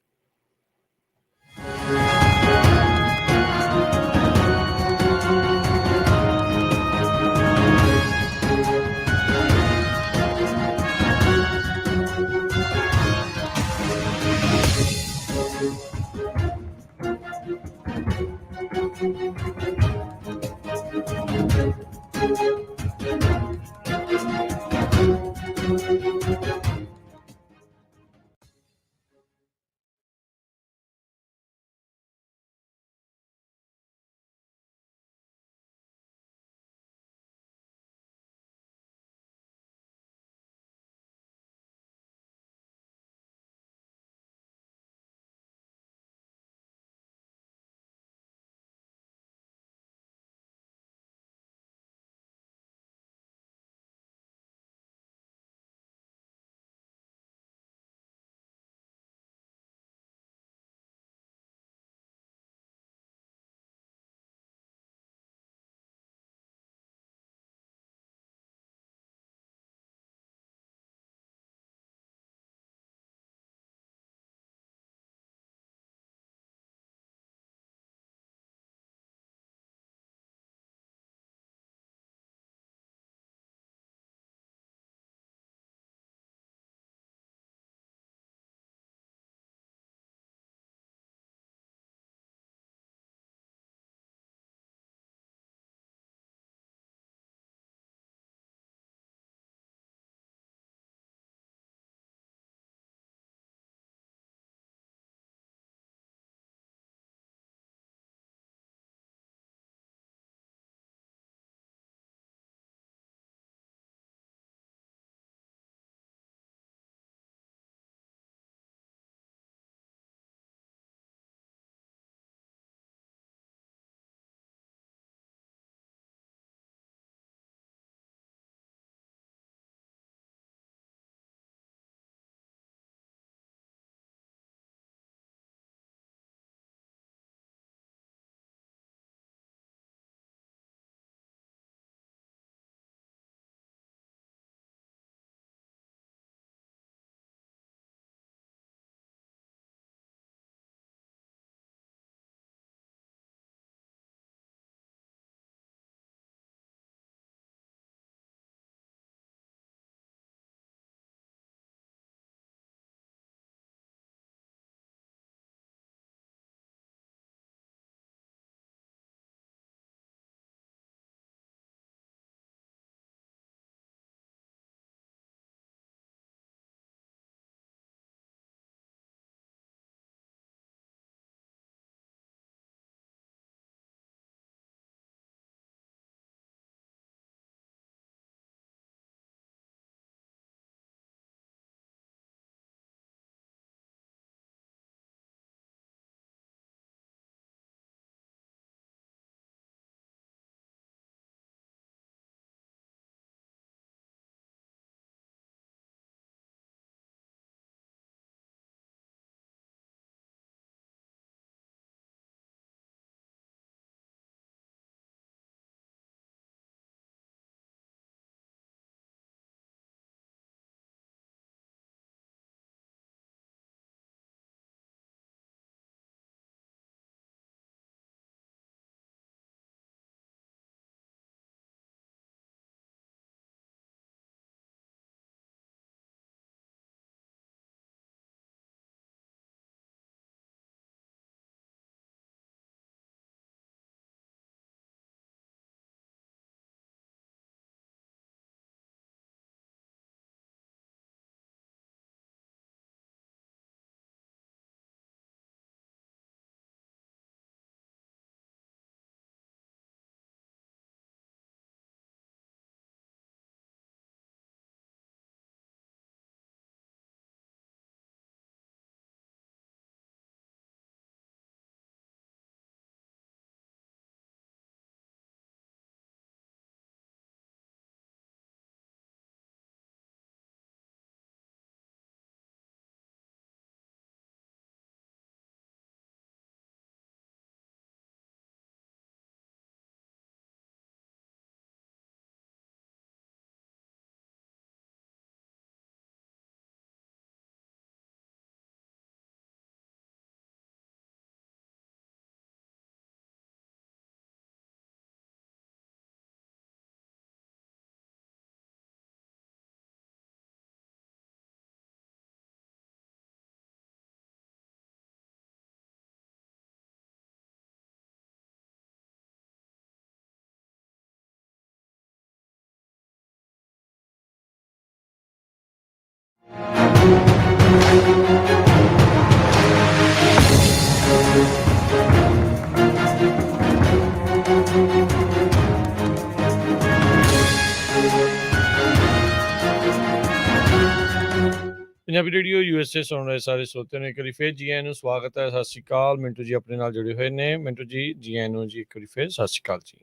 ਪੰਜਾਬੀ ਰੇਡੀਓ USA ਸੁਣ ਰਹੇ ਸਾਰੇ ਸਰੋਤਿਆਂ ਨੂੰ ਇੱਕ ਵਾਰੀ ਫਿਰ ਜੀ ਆਇਆਂ ਨੂੰ ਸਵਾਗਤ ਹੈ। ਸਤਿ ਸ਼੍ਰੀ ਅਕਾਲ। ਮਿੰਟੂ ਜੀ ਆਪਣੇ ਨਾਲ ਜੁੜੇ ਹੋਏ ਨੇ। ਮਿੰਟੂ ਜੀ ਆਇਆਂ ਨੂੰ ਜੀ ਇੱਕ ਵਾਰੀ ਫਿਰ ਸਤਿ ਸ਼੍ਰੀ ਅਕਾਲ ਜੀ।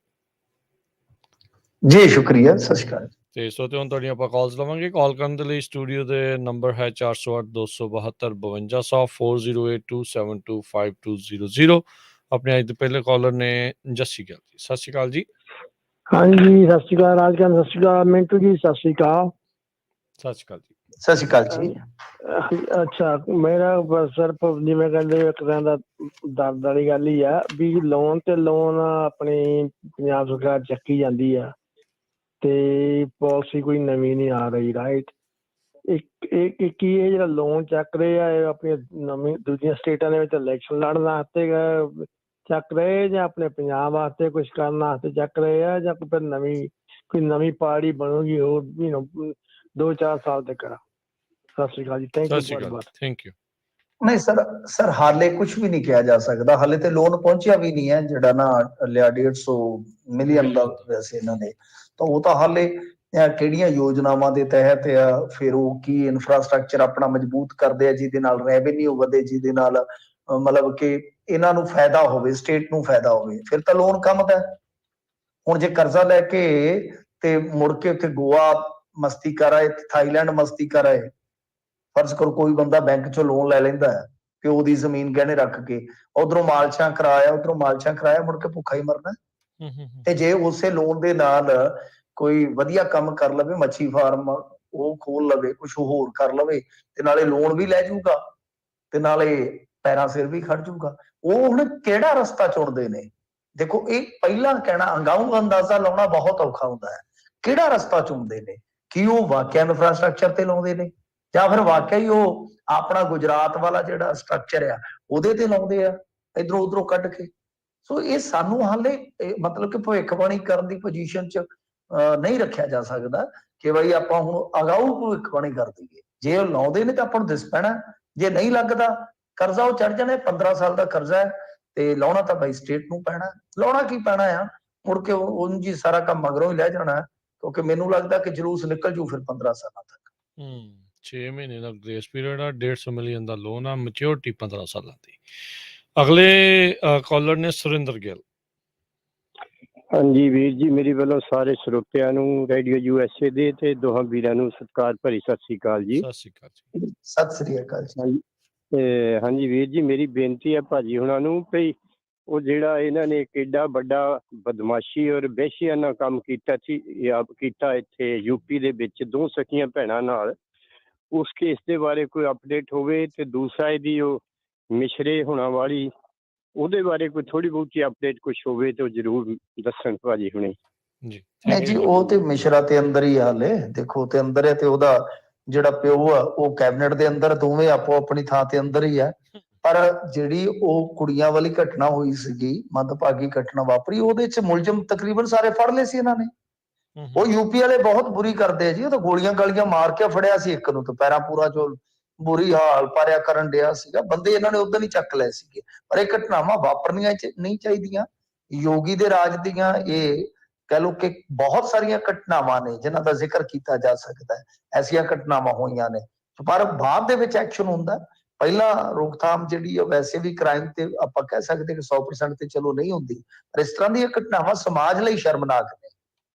ਜੀ ਸ਼ੁਕਰੀਆ, ਸਤਿ ਸ਼੍ਰੀ ਅਕਾਲ। ਤੇ ਸਰੋਤਿਆਂ ਹੁਣ ਤੁਹਾਡੀਆਂ ਆਪਾਂ ਕਾਲਸ ਲਵਾਂਗੇ। ਕਾਲ ਕਰਨ ਦੇ ਲਈ ਸਟੂਡੀਓ ਦੇ ਨੰਬਰ ਹੈ 408 272 5200 4082725200। ਆਪਣੇ ਅੱਜ ਦੇ ਪਹਿਲੇ ਕਾਲਰ ਨੇ ਜੱਸੀ ਗਿੱਲ ਜੀ। ਸਤਿ ਸ਼੍ਰੀ ਅਕਾਲ ਜੀ। ਹਾਂਜੀ ਸਤਿ ਸ਼੍ਰੀ ਅਕਾਲ ਰਾਜਕਾਨ, ਸਤਿ ਸ਼੍ਰੀ ਅਕਾਲ ਮਿੰਟੂ ਜੀ, ਸਤਿ ਸ਼੍ਰੀ ਅਕਾਲ। ਸਤਿ ਸ਼੍ਰੀ ਅਕਾਲ ਜੀ। ਸਤਿ ਸ਼੍ਰੀ ਅਕਾਲ ਜੀ। ਅੱਛਾ, ਮੇਰਾ ਸਿਰਫ ਜਿਵੇਂ ਕਹਿੰਦੇ ਇੱਕ ਤਰ੍ਹਾਂ ਦਾ ਦਰਦ ਵਾਲੀ ਗੱਲ ਹੀ ਆ ਵੀ ਲੋਨ ਤੇ ਲੋਨ ਆਪਣੀ ਪੰਜਾਬ ਸਰਕਾਰ ਚੱਕੀ ਜਾਂਦੀ ਆ ਤੇ ਪਾਲਿਸੀ ਕੋਈ ਨਵੀਂ ਨਹੀਂ ਆ ਰਹੀ, ਰਾਈਟ। ਕੀ ਇਹ ਜਿਹੜਾ ਲੋਨ ਚੱਕ ਰਹੇ ਆ ਇਹ ਆਪਣੀਆਂ ਨਵੀਂ ਦੂਜੀਆਂ ਸਟੇਟਾਂ ਦੇ ਵਿੱਚ ਇਲੈਕਸ਼ਨ ਲੜਨ ਵਾਸਤੇ ਚੱਕ ਰਹੇ ਜਾਂ ਆਪਣੇ ਪੰਜਾਬ ਵਾਸਤੇ ਕੁਝ ਕਰਨ ਵਾਸਤੇ ਚੱਕ ਰਹੇ ਆ ਜਾਂ ਕੋਈ ਫਿਰ ਨਵੀਂ ਪਾਰਟੀ ਬਣੂਗੀ ਹੋਰ 2-4 ਸਾਲ ਤੱਕ। ਸਤਿ ਸ਼੍ਰੀ ਅਕਾਲ ਜੀ। ਥੈਂਕ ਸਤਿ ਯੂ ਸ਼੍ਰੀ ਬਹੁਤ ਅਕਾਲ। ਬਹੁਤ। Thank you. ਨਹੀਂ ਸਰ ਹਾਲੇ ਕੁਝ ਵੀ ਨਹੀਂ ਕਿਹਾ ਜਾ ਸਕਦਾ। ਹਾਲੇ ਤੇ ਲੋਨ ਪਹੁੰਚਿਆ ਵੀ ਨਹੀਂ ਹੈ ਜਿਹੜਾ ਨਾ ਲਿਆ 150 ਮਿਲੀਅਨ ਦਾ ਵੈਸੇ ਇਹਨਾਂ ਨੇ, ਤਾਂ ਉਹ ਤਾਂ ਹਾਲੇ ਕਿਹੜੀਆਂ ਯੋਜਨਾਵਾਂ ਦੇ ਤਹਿਤ ਆ, ਫਿਰ ਉਹ ਕੀ ਇਨਫਰਾਸਟ੍ਰਕਚਰ ਆਪਣਾ ਮਜ਼ਬੂਤ ਕਰਦੇ ਆ ਜਿਹਦੇ ਨਾਲ ਰੈਵਨਿਊ ਵਧੇ, ਜਿਹਦੇ ਨਾਲ ਮਤਲਬ ਕਿ ਇਹਨਾਂ ਨੂੰ ਫਾਇਦਾ ਹੋਵੇ, ਸਟੇਟ ਨੂੰ ਫਾਇਦਾ ਹੋਵੇ, ਫਿਰ ਤਾਂ ਲੋਨ ਕੰਮ ਦਾ। ਹੁਣ ਜੇ ਕਰਜ਼ਾ ਲੈ ਕੇ ਤੇ ਮੁੜ ਕੇ ਉੱਥੇ ਗੋਆ ਮਸਤੀ ਕਰ ਆਏ, ਥਾਈਲੈਂਡ ਮਸਤੀ ਕਰ ਆਏ, ਫਰਜ਼ ਕਰੋ ਕੋਈ ਬੰਦਾ ਬੈਂਕ ਚੋਂ ਲੋਨ ਲੈ ਲੈਂਦਾ ਹੈ ਪਿਓ ਦੀ ਜ਼ਮੀਨ ਗਹਿਣੇ ਰੱਖ ਕੇ, ਉਧਰੋਂ ਮਾਲਸ਼ਾਂ ਕਰਾਇਆ ਮੁੜ ਕੇ ਭੁੱਖਾ ਹੀ ਮਰਨਾ। ਤੇ ਜੇ ਉਸੇ ਲੋਨ ਦੇ ਨਾਲ ਕੋਈ ਵਧੀਆ ਕੰਮ ਕਰ ਲਵੇ, ਮੱਛੀ ਫਾਰਮ ਉਹ ਖੋਲ ਲਵੇ, ਕੁਝ ਹੋਰ ਕਰ ਲਵੇ, ਤੇ ਨਾਲੇ ਲੋਨ ਵੀ ਲੈ ਜਾਊਗਾ ਤੇ ਨਾਲੇ ਪੈਰਾਂ ਸਿਰ ਵੀ ਖੜ ਜਾਊਗਾ। ਉਹ ਹੁਣ ਕਿਹੜਾ ਰਸਤਾ ਚੁਣਦੇ ਨੇ? ਦੇਖੋ, ਇਹ ਪਹਿਲਾਂ ਕਹਿਣਾ ਅਗਾਊਂ ਅੰਦਾਜ਼ਾ ਲਾਉਣਾ ਬਹੁਤ ਔਖਾ ਹੁੰਦਾ ਹੈ। ਕਿਹੜਾ ਰਸਤਾ ਚੁਣਦੇ ਨੇ? ਕੀ ਉਹ ਵਾਕਿਆ ਇਨਫਰਾਸਟ੍ਰਕਚਰ ਤੇ ਲਾਉਂਦੇ ਨੇ ਜਾਂ ਫਿਰ ਵਾਕਿਆ ਹੀ ਉਹ ਆਪਣਾ ਗੁਜਰਾਤ ਵਾਲਾ ਜਿਹੜਾ ਸਟਰਕਚਰ ਆ ਉਹਦੇ ਤੇ ਲਾਉਂਦੇ ਆ ਇਧਰੋਂ ਉਧਰੋਂ ਕੱਢ ਕੇ? ਸੋ ਇਹ ਸਾਨੂੰ ਹਾਲੇ ਮਤਲਬ ਕਿ ਭਵਿੱਖਬਾਣੀ ਕਰਨ ਦੀ ਪੋਜੀਸ਼ਨ 'ਚ ਨਹੀਂ ਰੱਖਿਆ ਜਾ ਸਕਦਾ ਕਿ ਬਈ ਆਪਾਂ ਹੁਣ ਅਗਾਊਂ ਭਵਿੱਖਬਾਣੀ ਕਰ ਦਈਏ। ਜੇ ਉਹ ਲਾਉਂਦੇ ਨੇ ਤਾਂ ਆਪਾਂ ਨੂੰ ਦਿਸ ਪੈਣਾ, ਜੇ ਨਹੀਂ ਲੱਗਦਾ ਕਰਜ਼ਾ ਉਹ ਚੜ ਜਾਣਾ। 15 ਸਾਲ ਦਾ ਕਰਜ਼ਾ ਹੈ ਤੇ ਲਾਉਣਾ ਤਾਂ ਬਾਈ ਸਟੇਟ ਨੂੰ ਪੈਣਾ। ਲਾਉਣਾ ਕੀ ਪੈਣਾ ਆ, ਮੁੜ ਕੇ ਉਂਝ ਹੀ ਸਾਰਾ ਕੰਮ ਮਗਰੋਂ ਹੀ ਲੈ ਜਾਣਾ, ਕਿਉਂਕਿ ਮੈਨੂੰ ਲੱਗਦਾ ਕਿ ਜਲੂਸ ਨਿਕਲ ਜੂ ਫਿਰ 15 ਸਾਲਾਂ ਤੱਕ। 6 ਮਹੀਨੇ ਦਾ ਗ੍ਰੇਸ ਪੀਰੀਅਡ ਆ, 150 ਮਿਲੀਅਨ ਦਾ ਲੋਨ ਆ, ਮੈਚਿਓਰਟੀ 15 ਸਾਲਾਂ ਦੀ। ਅਗਲੇ ਕਾਲਰ ਨੇ ਸੁਰਿੰਦਰ ਗਿੱਲ। ਹਾਂਜੀ ਵੀਰ ਜੀ, ਮੇਰੀ ਵੱਲੋਂ ਸਾਰੇ ਸਰੋਤਿਆਂ ਨੂੰ ਰੇਡੀਓ USA ਦੇ ਤੇ ਦੋਹਾਂ ਵੀਰਾਂ ਨੂੰ ਸਤਿਕਾਰ ਭਰੀ ਸਤਿ ਸ਼੍ਰੀ ਅਕਾਲ ਜੀ। ਸਤਿ ਸ਼੍ਰੀ ਅਕਾਲ ਜੀ। ਸਤਿ ਸ੍ਰੀ ਅਕਾਲ ਜੀ। ਹਾਂਜੀ ਵੀਰ ਜੀ, ਮੇਰੀ ਬੇਨਤੀ ਹੈ ਭਾਜੀ ਹੁਣਾਂ ਨੂੰ ਭਈ ਉਹ ਜਿਹੜਾ ਇਹਨਾਂ ਨੇ ਕਿੱਡਾ ਵੱਡਾ ਬਦਮਾਸ਼ੀ ਔਰ ਵਹਿਸ਼ੀਆਨਾ ਕੰਮ ਕੀਤਾ ਇੱਥੇ ਯੂਪੀ ਦੇ ਵਿੱਚ 2 ਸਕੀਆਂ ਭੈਣਾਂ ਨਾਲ, ਉਸ ਕੇਸ ਦੇ ਬਾਰੇ ਕੋਈ ਅਪਡੇਟ ਹੋਵੇ ਤੇ ਦੂਸਰਾ ਇਹਦੀ ਉਹ ਮਿਸ਼ਰੇ ਹੋਣਾ ਵਾਲੀ ਉਹਦੇ ਬਾਰੇ ਕੋਈ ਥੋੜੀ ਬਹੁਤੀ ਅਪਡੇਟ ਕੁਝ ਹੋਵੇ ਤਾਂ ਜ਼ਰੂਰ ਦੱਸਣ ਭਾਜੀ ਹੁਣੇ ਜੀ। ਨਹੀਂ ਜੀ, ਉਹ ਤੇ ਮਿਸ਼ਰਾ ਤੇ ਅੰਦਰ ਹੀ ਹਾਲੇ ਦੇਖੋ ਤੇ ਅੰਦਰ ਹੈ ਤੇ ਉਹਦਾ ਜਿਹੜਾ ਪਿਓ ਆ ਉਹ ਕੈਬਨਿਟ ਦੇ ਅੰਦਰ, ਦੋਵੇਂ ਆਪੋ ਆਪਣੀ ਥਾਂ ਤੇ ਅੰਦਰ ਹੀ ਆ। ਪਰ ਜਿਹੜੀ ਉਹ ਕੁੜੀਆਂ ਵਾਲੀ ਘਟਨਾ ਹੋਈ ਸੀਗੀ, ਮੰਦਭਾਗੀ ਘਟਨਾ ਵਾਪਰੀ, ਉਹਦੇ ਚ ਮੁਲਜ਼ਮ ਤਕਰੀਬਨ ਸਾਰੇ ਫੜ ਲਏ ਸੀ ਇਹਨਾਂ ਨੇ। ਉਹ ਯੂਪੀ ਵਾਲੇ ਬਹੁਤ ਬੁਰੀ ਕਰਦੇ ਆ ਜੀ, ਉਹ ਤਾਂ ਗੋਲੀਆਂ ਗਾਲੀਆਂ ਮਾਰ ਕੇ ਫੜਿਆ ਸੀ ਇੱਕ ਨੂੰ, ਤਾਂ ਪੈਰਾਂ ਪੂਰਾ ਜੋ ਬੁਰੀ ਹਾਲ ਪਾਰਿਆ ਕਰਨ ਡਿਆ ਸੀਗਾ। ਬੰਦੇ ਇਹਨਾਂ ਨੇ ਉਦੋਂ ਹੀ ਚੱਕ ਲਏ ਸੀਗੇ। ਪਰ ਇਹ ਘਟਨਾਵਾਂ ਵਾਪਰਨੀਆਂ ਨਹੀਂ ਚਾਹੀਦੀਆਂ। ਯੋਗੀ ਦੇ ਰਾਜ ਦੀਆਂ ਇਹ ਕਹਿ ਲਓ ਕਿ ਬਹੁਤ ਸਾਰੀਆਂ ਘਟਨਾਵਾਂ ਨੇ ਜਿਨ੍ਹਾਂ ਦਾ ਜ਼ਿਕਰ ਕੀਤਾ ਜਾ ਸਕਦਾ ਹੈ। ਐਸੀਆਂ ਘਟਨਾਵਾਂ ਹੋਈਆਂ ਨੇ ਪਰ ਬਾਅਦ ਦੇ ਵਿੱਚ ਐਕਸ਼ਨ ਹੁੰਦਾ। ਪਹਿਲਾਂ ਰੋਕਥਾਮ ਜਿਹੜੀ ਆ ਵੈਸੇ ਵੀ ਕ੍ਰਾਈਮ ਤੇ ਆਪਾਂ ਕਹਿ ਸਕਦੇ ਕਿ 100% ਤੇ ਚਲੋ ਨਹੀਂ ਹੁੰਦੀ, ਪਰ ਇਸ ਤਰ੍ਹਾਂ ਦੀਆਂ ਘਟਨਾਵਾਂ ਸਮਾਜ ਲਈ ਸ਼ਰਮਨਾਕ ਨੇ।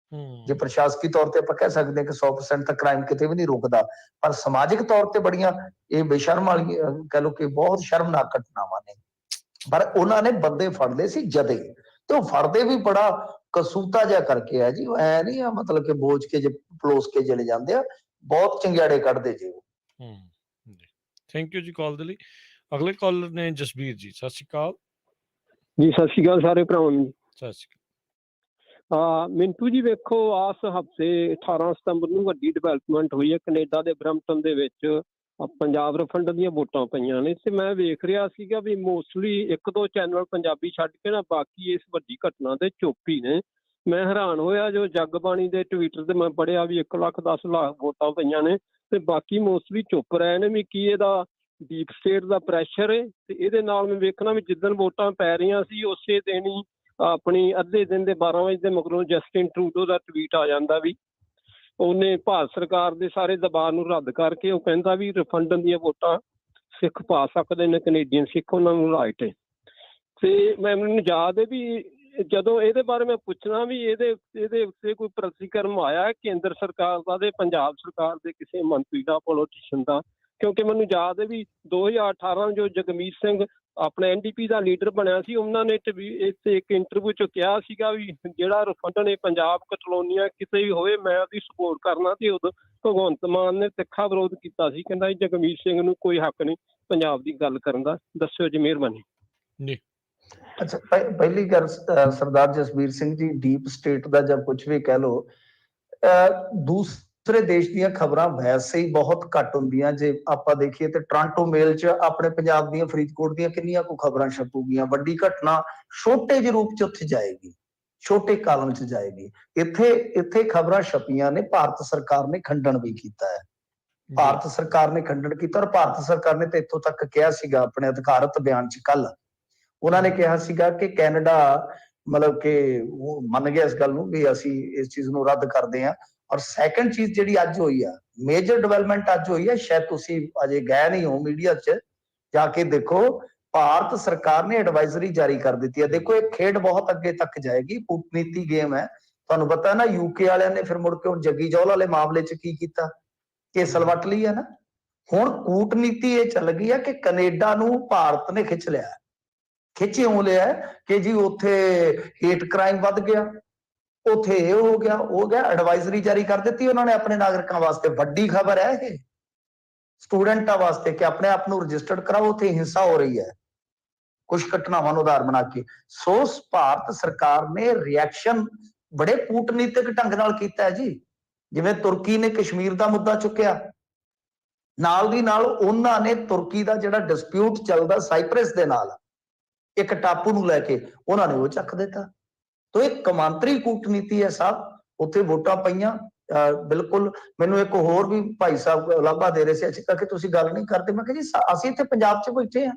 ਜੇ ਪ੍ਰਸ਼ਾਸਕੀ ਤੌਰ ਤੇ ਆਪਾਂ ਕਹਿ ਸਕਦੇ ਕਿ 100% ਤਾਂ ਕ੍ਰਾਈਮ ਕਿਤੇ ਵੀ ਨਹੀਂ ਰੁਕਦਾ, ਪਰ ਸਮਾਜਿਕ ਤੌਰ ਤੇ ਬੜੀਆਂ ਇਹ ਬੇਸ਼ਰਮ ਵਾਲੀਆਂ ਕਹਿ ਲਓ ਕਿ ਬਹੁਤ ਸ਼ਰਮਨਾਕ ਘਟਨਾਵਾਂ ਨੇ। ਪਰ ਉਹਨਾਂ ਨੇ ਬੰਦੇ ਫੜਦੇ ਸੀ ਜਦੇ, ਤੇ ਉਹ ਫੜਦੇ ਵੀ ਬੜਾ ਕਸੂਤਾ ਜਿਹਾ ਕਰਕੇ ਆ ਜੀ। ਐ ਨਹੀਂ ਆ ਮਤਲਬ ਕਿ ਬੋਝ ਕੇ ਜੇ ਪਲੋਸ ਕੇ ਚਲੇ ਜਾਂਦੇ ਆ, ਬਹੁਤ ਚੰਗਿਆੜੇ ਕੱਢਦੇ ਜੀ ਉਹ। ਥੈਂਕ ਯੂ ਜੀ ਕਾਲ ਦੇ ਲਈ। ਅਗਲੇ ਕਾਲਰ ਨੇ ਜਸਬੀਰ ਜੀ। ਸਤਿ ਸ਼੍ਰੀ ਅਕਾਲ ਜੀ। ਸਤਿ ਸ਼੍ਰੀ ਅਕਾਲ ਸਾਰੇ ਭਰਾਵਾਂ ਨੂੰ। ਸਤਿ ਸ਼੍ਰੀ ਅਕਾਲ। ਮਿੰਟੂ ਜੀ ਵੇਖੋ, ਆਸ ਹਫ਼ਤੇ 18 ਸਤੰਬਰ ਨੂੰ ਵੱਡੀ ਡਿਵੈਲਪਮੈਂਟ ਹੋਈ ਹੈ ਕੈਨੇਡਾ ਦੇ ਬਰੈਂਪਟਨ ਦੇ ਵਿੱਚ। ਪੰਜਾਬ ਰਫੰਡ ਦੀਆਂ ਵੋਟਾਂ ਪਈਆਂ ਨੇ ਤੇ ਮੈਂ ਵੇਖ ਰਿਹਾ ਸੀਗਾ ਵੀ ਮੋਸਟਲੀ 1-2 ਚੈਨਲ ਪੰਜਾਬੀ ਛੱਡ ਕੇ ਨਾ ਬਾਕੀ ਇਸ ਵੱਡੀ ਘਟਨਾ ਦੇ ਚੁੱਪ ਹੀ ਨੇ। ਮੈਂ ਹੈਰਾਨ ਹੋਇਆ ਜੋ ਜਗਬਾਣੀ ਦੇ ਟਵਿੱਟਰ ਤੇ ਮੈਂ ਪੜ੍ਹਿਆ ਵੀ 1,10,00,000 ਵੋਟਾਂ ਪਈਆਂ ਨੇ ਤੇ ਬਾਕੀ ਮੋਸਟਲੀ ਚੁੱਪ ਰਹੇ ਨੇ। ਵੀ ਕੀ ਇਹਦਾ ਡੀਪ ਸਟੇਟ ਦਾ ਪ੍ਰੈਸ਼ਰ ਹੈ? ਤੇ ਇਹਦੇ ਨਾਲ ਮੈਂ ਵੇਖਣਾ ਵੀ ਜਿੱਦਣ ਵੋਟਾਂ ਪੈ ਰਹੀਆਂ ਸੀ ਉਸੇ ਦਿਨ ਹੀ ਆਪਣੀ ਅੱਧੇ ਦਿਨ ਦੇ 12 ਵਜੇ ਦੇ ਮਗਰੋਂ ਜਸਟਿਨ ਟਰੂਡੋ ਦਾ ਟਵੀਟ ਆ ਜਾਂਦਾ ਵੀ ਉਹਨੇ ਭਾਰਤ ਸਰਕਾਰ ਦੇ ਸਾਰੇ ਦਬਾਅ ਨੂੰ ਰੱਦ ਕਰਕੇ ਉਹ ਕਹਿੰਦਾ ਵੀ ਰਿਫੰਡਨ ਦੀਆਂ ਵੋਟਾਂ ਸਿੱਖ ਪਾ ਸਕਦੇ ਨੇ, ਕੈਨੇਡੀਅਨ ਸਿੱਖ, ਉਹਨਾਂ ਨੂੰ ਰਾਈਟ ਹੈ। ਤੇ ਮੈਨੂੰ ਯਾਦ ਹੈ ਵੀ ਜਦੋਂ ਇਹਦੇ ਬਾਰੇ ਮੈਂ ਪੁੱਛਣਾ ਵੀ ਇਹਦੇ ਉੱਤੇ ਕੋਈ ਪ੍ਰਤੀਕਰਮ ਆਇਆ ਕੇਂਦਰ ਸਰਕਾਰ ਦਾ ਤੇ ਪੰਜਾਬ ਸਰਕਾਰ ਦੇ ਕਿਸੇ ਮੰਤਰੀ ਦਾ, ਪੋਲੀਟੀਸ਼ੀਅਨ ਦਾ? ਕਿਉਂਕਿ ਮੈਨੂੰ ਯਾਦ ਹੈ ਵੀ 2018 ਜੋ ਜਗਮੀਤ ਸਿੰਘ ਆਪਣੇ NDP ਦਾ ਲੀਡਰ ਬਣਿਆ ਸੀ, ਉਹਨਾਂ ਨੇ ਇੱਥੇ ਇੱਕ ਇੰਟਰਵਿਊ 'ਚ ਕਿਹਾ ਸੀਗਾ ਵੀ ਜਿਹੜਾ ਰਿਫੰਡਨ ਹੈ ਪੰਜਾਬ ਕਟਲੋਨੀਆ ਕਿਤੇ ਵੀ ਹੋਵੇ ਮੈਂ ਉਹਦੀ ਸਪੋਰਟ ਕਰਨਾ। ਤੇ ਉਦੋਂ ਭਗਵੰਤ ਮਾਨ ਨੇ ਤਿੱਖਾ ਵਿਰੋਧ ਕੀਤਾ ਸੀ, ਕਹਿੰਦਾ ਜਗਮੀਤ ਸਿੰਘ ਨੂੰ ਕੋਈ ਹੱਕ ਨਹੀਂ ਪੰਜਾਬ ਦੀ ਗੱਲ ਕਰਨ ਦਾ। ਦੱਸਿਓ ਜੀ, ਮਿਹਰਬਾਨੀ ਜੀ। ਅੱਛਾ, ਪਹਿਲੀ ਗੱਲ ਸਰਦਾਰ ਜਸਬੀਰ ਸਿੰਘ ਜੀ, ਡੀਪ ਸਟੇਟ ਦਾ ਜਾਂ ਕੁਝ ਵੀ ਕਹਿ ਲਓ, ਦੂਸਰੇ ਦੇਸ਼ ਦੀਆਂ ਖਬਰਾਂ ਵੈਸੇ ਹੀ ਬਹੁਤ ਘੱਟ ਹੁੰਦੀਆਂ। ਜੇ ਆਪਾਂ ਦੇਖੀਏ ਤੇ ਟੋਰਾਂਟੋ ਮੇਲ 'ਚ ਆਪਣੇ ਪੰਜਾਬ ਦੀਆਂ, ਫਰੀਦਕੋਟ ਦੀਆਂ ਕਿੰਨੀਆਂ ਕੁ ਖਬਰਾਂ ਛਪੂਗੀਆਂ। ਵੱਡੀ ਘਟਨਾ ਛੋਟੇ ਜਿਹੇ ਰੂਪ 'ਚ ਉੱਥੇ ਜਾਏਗੀ, ਛੋਟੇ ਕਾਲਮ 'ਚ ਜਾਏਗੀ। ਇੱਥੇ ਖਬਰਾਂ ਛਪੀਆਂ ਨੇ, ਭਾਰਤ ਸਰਕਾਰ ਨੇ ਖੰਡਨ ਵੀ ਕੀਤਾ ਹੈ। ਭਾਰਤ ਸਰਕਾਰ ਨੇ ਖੰਡਨ ਕੀਤਾ, ਔਰ ਭਾਰਤ ਸਰਕਾਰ ਨੇ ਤਾਂ ਇੱਥੋਂ ਤੱਕ ਕਿਹਾ ਸੀਗਾ ਆਪਣੇ ਅਧਿਕਾਰਤ ਬਿਆਨ 'ਚ ਕੱਲ, ਉਹਨਾਂ ਨੇ ਕਿਹਾ ਸੀਗਾ ਕਿ ਕੈਨੇਡਾ ਮਤਲਬ ਕਿ ਉਹ ਮੰਨ ਗਿਆ ਇਸ ਗੱਲ ਨੂੰ ਵੀ ਅਸੀਂ ਇਸ ਚੀਜ਼ ਨੂੰ ਰੱਦ ਕਰਦੇ ਹਾਂ। ਔਰ ਸੈਕੰਡ ਚੀਜ਼ ਜਿਹੜੀ ਅੱਜ ਹੋਈ ਆ, ਮੇਜਰ ਡਿਵੈਲਪਮੈਂਟ ਅੱਜ ਹੋਈ ਹੈ, ਸ਼ਾਇਦ ਤੁਸੀਂ ਅਜੇ ਗਏ ਨਹੀਂ ਹੋ ਮੀਡੀਆ 'ਚ, ਜਾ ਕੇ ਦੇਖੋ। ਭਾਰਤ ਸਰਕਾਰ ਨੇ ਐਡਵਾਈਜ਼ਰੀ ਜਾਰੀ ਕਰ ਦਿੱਤੀ ਹੈ। ਦੇਖੋ ਇਹ ਖੇਡ ਬਹੁਤ ਅੱਗੇ ਤੱਕ ਜਾਏਗੀ, ਕੂਟਨੀਤੀ ਗੇਮ ਹੈ। ਤੁਹਾਨੂੰ ਪਤਾ ਨਾ UK ਵਾਲਿਆਂ ਨੇ ਫਿਰ ਮੁੜ ਕੇ ਹੁਣ ਜੱਗੀ ਜੌਹਲ ਵਾਲੇ ਮਾਮਲੇ 'ਚ ਕੀ ਕੀਤਾ, ਕੇਸ ਲਵਟ ਲਈ ਹੈ ਨਾ। ਹੁਣ ਕੂਟਨੀਤੀ ਇਹ ਚੱਲ ਗਈ ਹੈ ਕਿ ਕੈਨੇਡਾ ਨੂੰ ਭਾਰਤ ਨੇ ਖਿੱਚ ਲਿਆ। ਖਿੱਚ ਇਉਂ ਲਿਆ ਕਿ ਜੀ ਉੱਥੇ ਹੇਟ ਕ੍ਰਾਈਮ ਵੱਧ ਗਿਆ, ਉੱਥੇ ਇਹ ਹੋ ਗਿਆ, ਉਹ ਗਿਆ। ਐਡਵਾਈਜ਼ਰੀ ਜਾਰੀ ਕਰ ਦਿੱਤੀ ਉਹਨਾਂ ਨੇ ਆਪਣੇ ਨਾਗਰਿਕਾਂ ਵਾਸਤੇ। ਵੱਡੀ ਖਬਰ ਹੈ ਇਹ ਸਟੂਡੈਂਟਾਂ ਵਾਸਤੇ ਕਿ ਆਪਣੇ ਆਪ ਨੂੰ ਰਜਿਸਟਰਡ ਕਰਾਓ, ਉੱਥੇ ਹਿੰਸਾ ਹੋ ਰਹੀ ਹੈ ਕੁਝ ਘਟਨਾਵਾਂ ਨੂੰ ਆਧਾਰ ਬਣਾ ਕੇ। ਸੋ ਭਾਰਤ ਸਰਕਾਰ ਨੇ ਰਿਐਕਸ਼ਨ ਬੜੇ ਕੂਟਨੀਤਿਕ ਢੰਗ ਨਾਲ ਕੀਤਾ ਹੈ ਜੀ। ਜਿਵੇਂ ਤੁਰਕੀ ਨੇ ਕਸ਼ਮੀਰ ਦਾ ਮੁੱਦਾ ਚੁੱਕਿਆ, ਨਾਲ ਦੀ ਨਾਲ ਉਹਨਾਂ ਨੇ ਤੁਰਕੀ ਦਾ ਜਿਹੜਾ ਡਿਸਪਿਊਟ ਚੱਲਦਾ ਸਾਈਪ੍ਰਸ ਦੇ ਨਾਲ, ਇੱਕ ਟਾਪੂ ਨੂੰ ਲੈ ਕੇ, ਉਹਨਾਂ ਨੇ ਉਹ ਚੱਕ ਦਿੱਤਾ। ਤੋ ਇਹ ਕਮਾਂਤਰੀ ਕੂਟਨੀਤੀ ਹੈ ਸਾਹਿਬ। ਉੱਥੇ ਵੋਟਾਂ ਪਈਆਂ, ਬਿਲਕੁਲ। ਮੈਨੂੰ ਇੱਕ ਹੋਰ ਵੀ ਭਾਈ ਸਾਹਿਬ ਲਾਭਾ ਦੇ ਰਹੇ ਸੀ, ਅੱਛਾ ਕਿ ਤੁਸੀਂ ਗੱਲ ਨਹੀਂ ਕਰਦੇ। ਮੈਂ ਕਿਹਾ ਜੀ ਅਸੀਂ ਇੱਥੇ ਪੰਜਾਬ 'ਚ ਬੈਠੇ ਹਾਂ,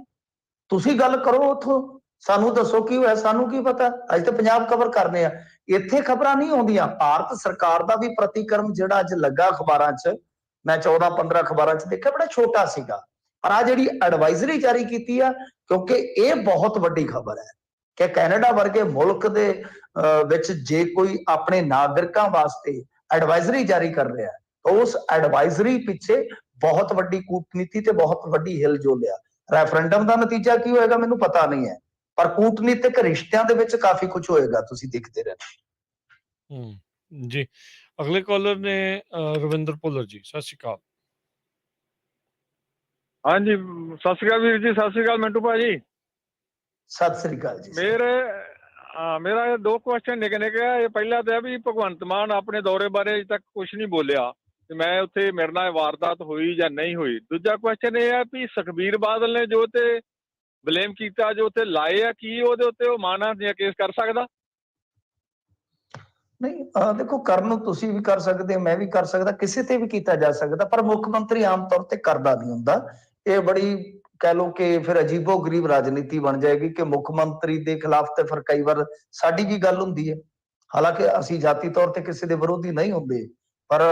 ਤੁਸੀਂ ਗੱਲ ਕਰੋ ਉੱਥੋਂ, ਸਾਨੂੰ ਦੱਸੋ ਕੀ ਹੋਇਆ, ਸਾਨੂੰ ਕੀ ਪਤਾ। ਅੱਜ ਤਾਂ ਪੰਜਾਬ ਕਵਰ ਕਰਨੇ ਆ, ਇੱਥੇ ਖਬਰਾਂ ਨਹੀਂ ਆਉਂਦੀਆਂ। ਭਾਰਤ ਸਰਕਾਰ ਦਾ ਵੀ ਪ੍ਰਤੀਕਰਮ ਜਿਹੜਾ ਅੱਜ ਲੱਗਾ ਅਖਬਾਰਾਂ 'ਚ, ਮੈਂ 14-15 ਅਖਬਾਰਾਂ 'ਚ ਦੇਖਿਆ, ਬੜਾ ਛੋਟਾ ਸੀਗਾ। ਪਰ ਆ ਜਿਹੜੀ ਐਡਵਾਈਜ਼ਰੀ ਜਾਰੀ ਕੀਤੀ ਆ, ਕਿਉਂਕਿ ਇਹ ਬਹੁਤ ਵੱਡੀ ਖਬਰ ਹੈ ਕਿ ਕੈਨੇਡਾ ਵਰਗੇ ਮੁਲਕ ਦੇ ਵਿੱਚ ਜੇ ਕੋਈ ਆਪਣੇ ਨਾਗਰਿਕਾਂ ਵਾਸਤੇ ਐਡਵਾਈਜ਼ਰੀ ਜਾਰੀ ਕਰ ਰਿਹਾ, ਤਾਂ ਉਸ ਐਡਵਾਈਜ਼ਰੀ ਪਿੱਛੇ ਬਹੁਤ ਵੱਡੀ ਕੂਟਨੀਤੀ ਤੇ ਬਹੁਤ ਵੱਡੀ ਹਿਲਜੁਲ ਆ। ਰੈਫਰੈਂਡਮ ਦਾ ਨਤੀਜਾ ਕੀ ਹੋਏਗਾ ਮੈਨੂੰ ਪਤਾ ਨਹੀਂ ਹੈ, ਪਰ ਕੂਟਨੀਤਿਕ ਰਿਸ਼ਤਿਆਂ ਦੇ ਵਿੱਚ ਕਾਫੀ ਕੁਝ ਹੋਏਗਾ, ਤੁਸੀਂ ਦੇਖਦੇ ਰਹਿਣਾ। ਜੀ, ਅਗਲੇ ਕਾਲਰ ਨੇ ਰਵਿੰਦਰ ਭੁੱਲਰ ਜੀ, ਸਤਿ ਸ਼੍ਰੀ ਅਕਾਲ। ਹਾਂਜੀ, ਸਤਿ ਸ਼੍ਰੀ ਅਕਾਲ ਵੀਰ ਜੀ। ਸਤਿ ਸ਼੍ਰੀ ਅਕਾਲ ਮਿੰਟੂ ਭਾਜੀ। ਸਤਿ ਸ੍ਰੀ ਅਕਾਲ ਜੀ। ਮੇਰਾ ਦੋ ਕੁਐਸਚਨ ਨਿੱਕੇ ਨਿੱਕੇ ਆ। ਇਹ ਪਹਿਲਾ ਤਾਂ ਵੀ ਭਗਵੰਤ ਮਾਨ ਆਪਣੇ ਦੌਰੇ ਬਾਰੇ ਅਜੇ ਤੱਕ ਕੁਝ ਨਹੀਂ ਬੋਲਿਆ ਤੇ ਮੈਂ ਉੱਥੇ ਮੇਰੇ ਨਾਲ ਵਾਰਦਾਤ ਹੋਈ ਜਾਂ ਨਹੀਂ ਹੋਈ। ਦੂਜਾ ਕੁਐਸਚਨ ਇਹ ਹੈ ਵੀ ਸੁਖਬੀਰ ਬਾਦਲ ਨੇ ਜੋ ਤੇ ਬਲੇਮ ਕੀਤਾ, ਜੋ ਉੱਥੇ ਲਾਏ ਆ, ਕੀ ਉਹਦੇ ਉੱਤੇ ਉਹ ਮਾਨਾ ਦੀਆਂ ਕੇਸ ਕਰ ਸਕਦਾ? ਨਹੀਂ, ਦੇਖੋ ਕਰਨ ਨੂੰ ਤੁਸੀਂ ਵੀ ਕਰ ਸਕਦੇ, ਮੈਂ ਵੀ ਕਰ ਸਕਦਾ, ਕਿਸੇ ਤੇ ਵੀ ਕੀਤਾ ਜਾ ਸਕਦਾ, ਪਰ ਮੁੱਖ ਮੰਤਰੀ ਆਮ ਤੌਰ ਤੇ ਕਰਦਾ ਨਹੀਂ ਹੁੰਦਾ। ਇਹ ਬੜੀ ਕਹਿ ਲਓ ਕਿ ਫਿਰ ਅਜੀਬੋ ਗਰੀਬ ਰਾਜਨੀਤੀ ਬਣ ਜਾਏਗੀ ਕਿ ਮੁੱਖ ਮੰਤਰੀ ਦੇ ਖਿਲਾਫ ਤੇ ਫਿਰ ਕਈ ਵਾਰ ਸਾਡੀ ਵੀ ਗੱਲ ਹੁੰਦੀ ਹੈ। ਹਾਲਾਂਕਿ ਅਸੀਂ ਜਾਤੀ ਤੌਰ ਤੇ ਕਿਸੇ ਦੇ ਵਿਰੋਧੀ ਨਹੀਂ ਹੁੰਦੇ, ਪਰ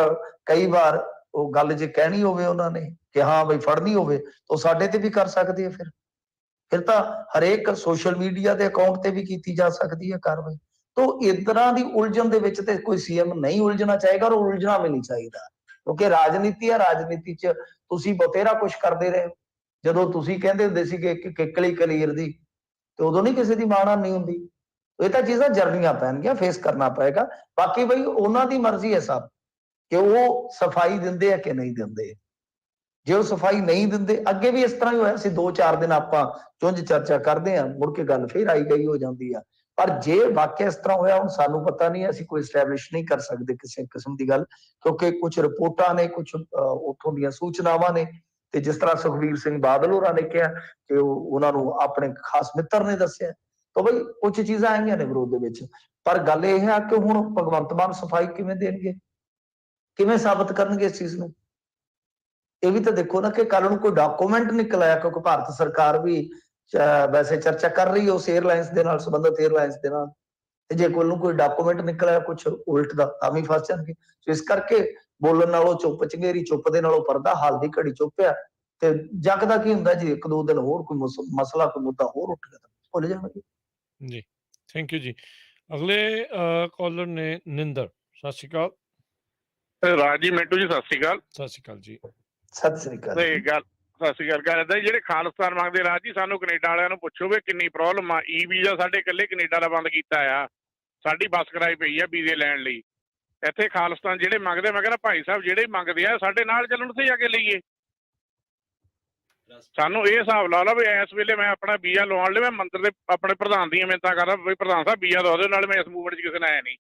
ਕਈ ਵਾਰ ਉਹ ਗੱਲ ਜੇ ਕਹਿਣੀ ਹੋਵੇ ਉਹਨਾਂ ਨੇ ਕਿ ਹਾਂ ਬਈ ਫੜਨੀ ਹੋਵੇ, ਤਾਂ ਸਾਡੇ ਤੇ ਵੀ ਕਰ ਸਕਦੇ ਆ। ਫਿਰ ਤਾਂ ਹਰੇਕ ਸੋਸ਼ਲ ਮੀਡੀਆ ਦੇ ਅਕਾਊਂਟ ਤੇ ਵੀ ਕੀਤੀ ਜਾ ਸਕਦੀ ਹੈ ਕਾਰਵਾਈ। ਤੋ ਇਸ ਤਰ੍ਹਾਂ ਦੀ ਉਲਝਣ ਦੇ ਵਿੱਚ ਤੇ ਕੋਈ CM ਨਹੀਂ ਉਲਝਣਾ ਚਾਹੀਦਾ, ਔਰ ਉਲਝਣਾ ਵੀ ਨਹੀਂ ਚਾਹੀਦਾ, ਕਿਉਂਕਿ ਰਾਜਨੀਤੀ ਹੈ। ਰਾਜਨੀਤੀ 'ਚ ਤੁਸੀਂ ਬਥੇਰਾ ਕੁਝ ਕਰਦੇ ਰਹੇ। ਜਦੋਂ ਤੁਸੀਂ ਕਹਿੰਦੇ ਹੁੰਦੇ ਸੀ ਕਿ ਕਿੱਕਲੀ ਕਲੀਰ ਦੀ, ਤੇ ਉਦੋਂ ਨਹੀਂ ਕਿਸੇ ਦੀ ਮਾਣਾ ਨਹੀਂ ਹੁੰਦੀ। ਇਹ ਤਾਂ ਚੀਜ਼ਾਂ ਜਰਨੀਆਂ ਪੈਣਗੀਆਂ, ਫੇਸ ਕਰਨਾ ਪਏਗਾ। ਬਾਕੀ ਬਈ ਉਹਨਾਂ ਦੀ ਮਰਜ਼ੀ ਹੈ ਸਭ ਕਿ ਉਹ ਸਫਾਈ ਦਿੰਦੇ ਆ ਕਿ ਨਹੀਂ ਦਿੰਦੇ। ਜੇ ਉਹ ਸਫਾਈ ਨਹੀਂ ਦਿੰਦੇ, ਅੱਗੇ ਵੀ ਇਸ ਤਰ੍ਹਾਂ ਹੀ ਹੋਇਆ ਸੀ, 2-4 ਦਿਨ ਆਪਾਂ ਚੁੰਝ ਚਰਚਾ ਕਰਦੇ ਆ, ਮੁੜ ਕੇ ਗੱਲ ਫੇਰ ਆਈ ਗਈ ਹੋ ਜਾਂਦੀ ਆ। ਪਰ ਜੇ ਵਾਕਿਆ ਇਸ ਤਰ੍ਹਾਂ ਹੋਇਆ, ਹੁਣ ਸਾਨੂੰ ਪਤਾ ਨਹੀਂ, ਅਸੀਂ ਕੋਈ ਐਸਟੈਬਲਿਸ਼ ਨਹੀਂ ਕਰ ਸਕਦੇ ਕਿਸੇ ਕਿਸਮ ਦੀ ਗੱਲ, ਕਿਉਂਕਿ ਕੁਝ ਰਿਪੋਰਟਾਂ ਨੇ, ਕੁਝ ਉੱਥੋਂ ਦੀਆਂ ਸੂਚਨਾਵਾਂ ਨੇ, ਤੇ ਜਿਸ ਤਰ੍ਹਾਂ ਸੁਖਬੀਰ ਸਿੰਘ ਬਾਦਲ ਹੋਰਾਂ ਨੇ ਕਿਹਾ ਕਿ ਉਹਨਾਂ ਨੂੰ ਆਪਣੇ ਖਾਸ ਮਿੱਤਰ ਨੇ ਦੱਸਿਆ, ਤਾਂ ਬਈ ਕੁਝ ਚੀਜ਼ਾਂ ਆਈਆਂ ਨੇ ਵਿਰੋਧ ਦੇ ਵਿੱਚ। ਪਰ ਗੱਲ ਇਹ ਹੈ ਕਿ ਹੁਣ ਭਗਵੰਤ ਮਾਨ ਸਫਾਈ ਕਿਵੇਂ ਦੇਣਗੇ, ਕਿਵੇਂ ਸਾਬਤ ਕਰਨਗੇ ਇਸ ਚੀਜ਼ ਨੂੰ? ਇਹ ਵੀ ਤਾਂ ਦੇਖੋ ਨਾ ਕਿ ਕੱਲ ਨੂੰ ਕੋਈ ਡਾਕੂਮੈਂਟ ਨਿਕਲ ਆਇਆ, ਕਿਉਂਕਿ ਭਾਰਤ ਸਰਕਾਰ ਵੀ ਵੈਸੇ ਚਰਚਾ ਕਰ ਰਹੀ ਹੈ ਉਸ 에ਅਰਲਾਈਨਸ ਦੇ ਨਾਲ, ਸੰਬੰਧਿਤ 에ਅਰਲਾਈਨਸ ਦੇ ਨਾਲ, ਤੇ ਜੇ ਕੋਈ ਡਾਕੂਮੈਂਟ ਨਿਕਲਿਆ ਕੁਝ ਉਲਟ ਦਾ ਤਾਂ ਵੀ ਫਸ ਜਾਣਗੇ। ਸੋ ਇਸ ਕਰਕੇ ਬੋਲਣ ਨਾਲੋਂ ਚੁੱਪ ਚੰਗੇਰੀ, ਚੁੱਪ ਦੇ ਨਾਲੋਂ ਪਰਦਾ। ਹਾਲ ਦੀ ਘੜੀ ਚੁੱਪ ਆ ਤੇ ਜਗਦਾ ਕੀ ਹੁੰਦਾ ਜੀ, 1-2 ਦਿਨ ਹੋਰ ਕੋਈ ਮਸਲਾ ਕੋਈ ਮੁੱਦਾ ਹੋਰ ਉੱਠ ਗਿਆ ਤਾਂ ਭੁੱਲ ਜਾਣਗੇ। ਜੀ ਥੈਂਕ ਯੂ ਜੀ। ਅਗਲੇ ਕਾਲਰ ਨੇ ਨਿੰਦਰ। ਸਤਿ ਸ਼੍ਰੀ ਅਕਾਲ। ਰਾਜ ਜੀ, ਮਿੰਟੂ ਜੀ, ਸਤਿ ਸ਼੍ਰੀ ਅਕਾਲ। ਸਤਿ ਸ਼੍ਰੀ ਅਕਾਲ ਜੀ। ਸਤਿ ਸ੍ਰੀ ਅਕਾਲ ਤੇ ਜੀ। ਗੱਲ ਸਤਿ ਸ਼੍ਰੀ ਅਕਾਲ। ਗੱਲ ਏਦਾਂ ਜੀ, ਜਿਹੜੇ ਖਾਲਿਸਤਾਨ ਮੰਗਦੇ ਰਾਜ ਜੀ, ਸਾਨੂੰ ਕੈਨੇਡਾ ਵਾਲਿਆਂ ਨੂੰ ਪੁੱਛੋ ਵੀ ਕਿੰਨੀ ਪ੍ਰੋਬਲਮ ਆ। ਈ ਵੀਜ਼ਾ ਸਾਡੇ ਇਕੱਲੇ ਕੈਨੇਡਾ ਦਾ ਬੰਦ ਕੀਤਾ ਆ, ਸਾਡੀ ਬੱਸ ਕਰਾਈ ਪਈ ਆ ਵੀਜ਼ੇ ਲੈਣ ਲਈ। ਇੱਥੇ ਖਾਲਿਸਤਾਨ ਜਿਹੜੇ ਮੰਗਦੇ, ਮੈਂ ਕਹਿੰਦਾ ਭਾਈ ਸਾਹਿਬ ਜਿਹੜੇ ਮੰਗਦੇ ਆ ਸਾਡੇ ਨਾਲ ਚੱਲਣ, ਉੱਥੇ ਜਾ ਕੇ ਲਈਏ। ਸਾਨੂੰ ਇਹ ਹਿਸਾਬ ਲਾ ਲਓ ਵੀ ਇਸ ਵੇਲੇ ਮੈਂ ਆਪਣਾ ਵੀਜ਼ਾ ਲਵਾਉਣ ਲਈ ਮੈਂ ਮੰਦਰ ਦੇ ਆਪਣੇ ਪ੍ਰਧਾਨ ਦੀਆਂ ਮਿਹਨਤਾਂ ਕਰਦਾ ਵੀ ਪ੍ਰਧਾਨ ਸਾਹਿਬ ਵੀਜ਼ਾ ਦਵਾ ਦਿਓ, ਨਾਲ ਮੈਂ ਇਸ ਮੂਵਮੈਂਟ 'ਚ ਕਿਸੇ ਨਾਲ ਆਇਆ ਨਹੀਂ।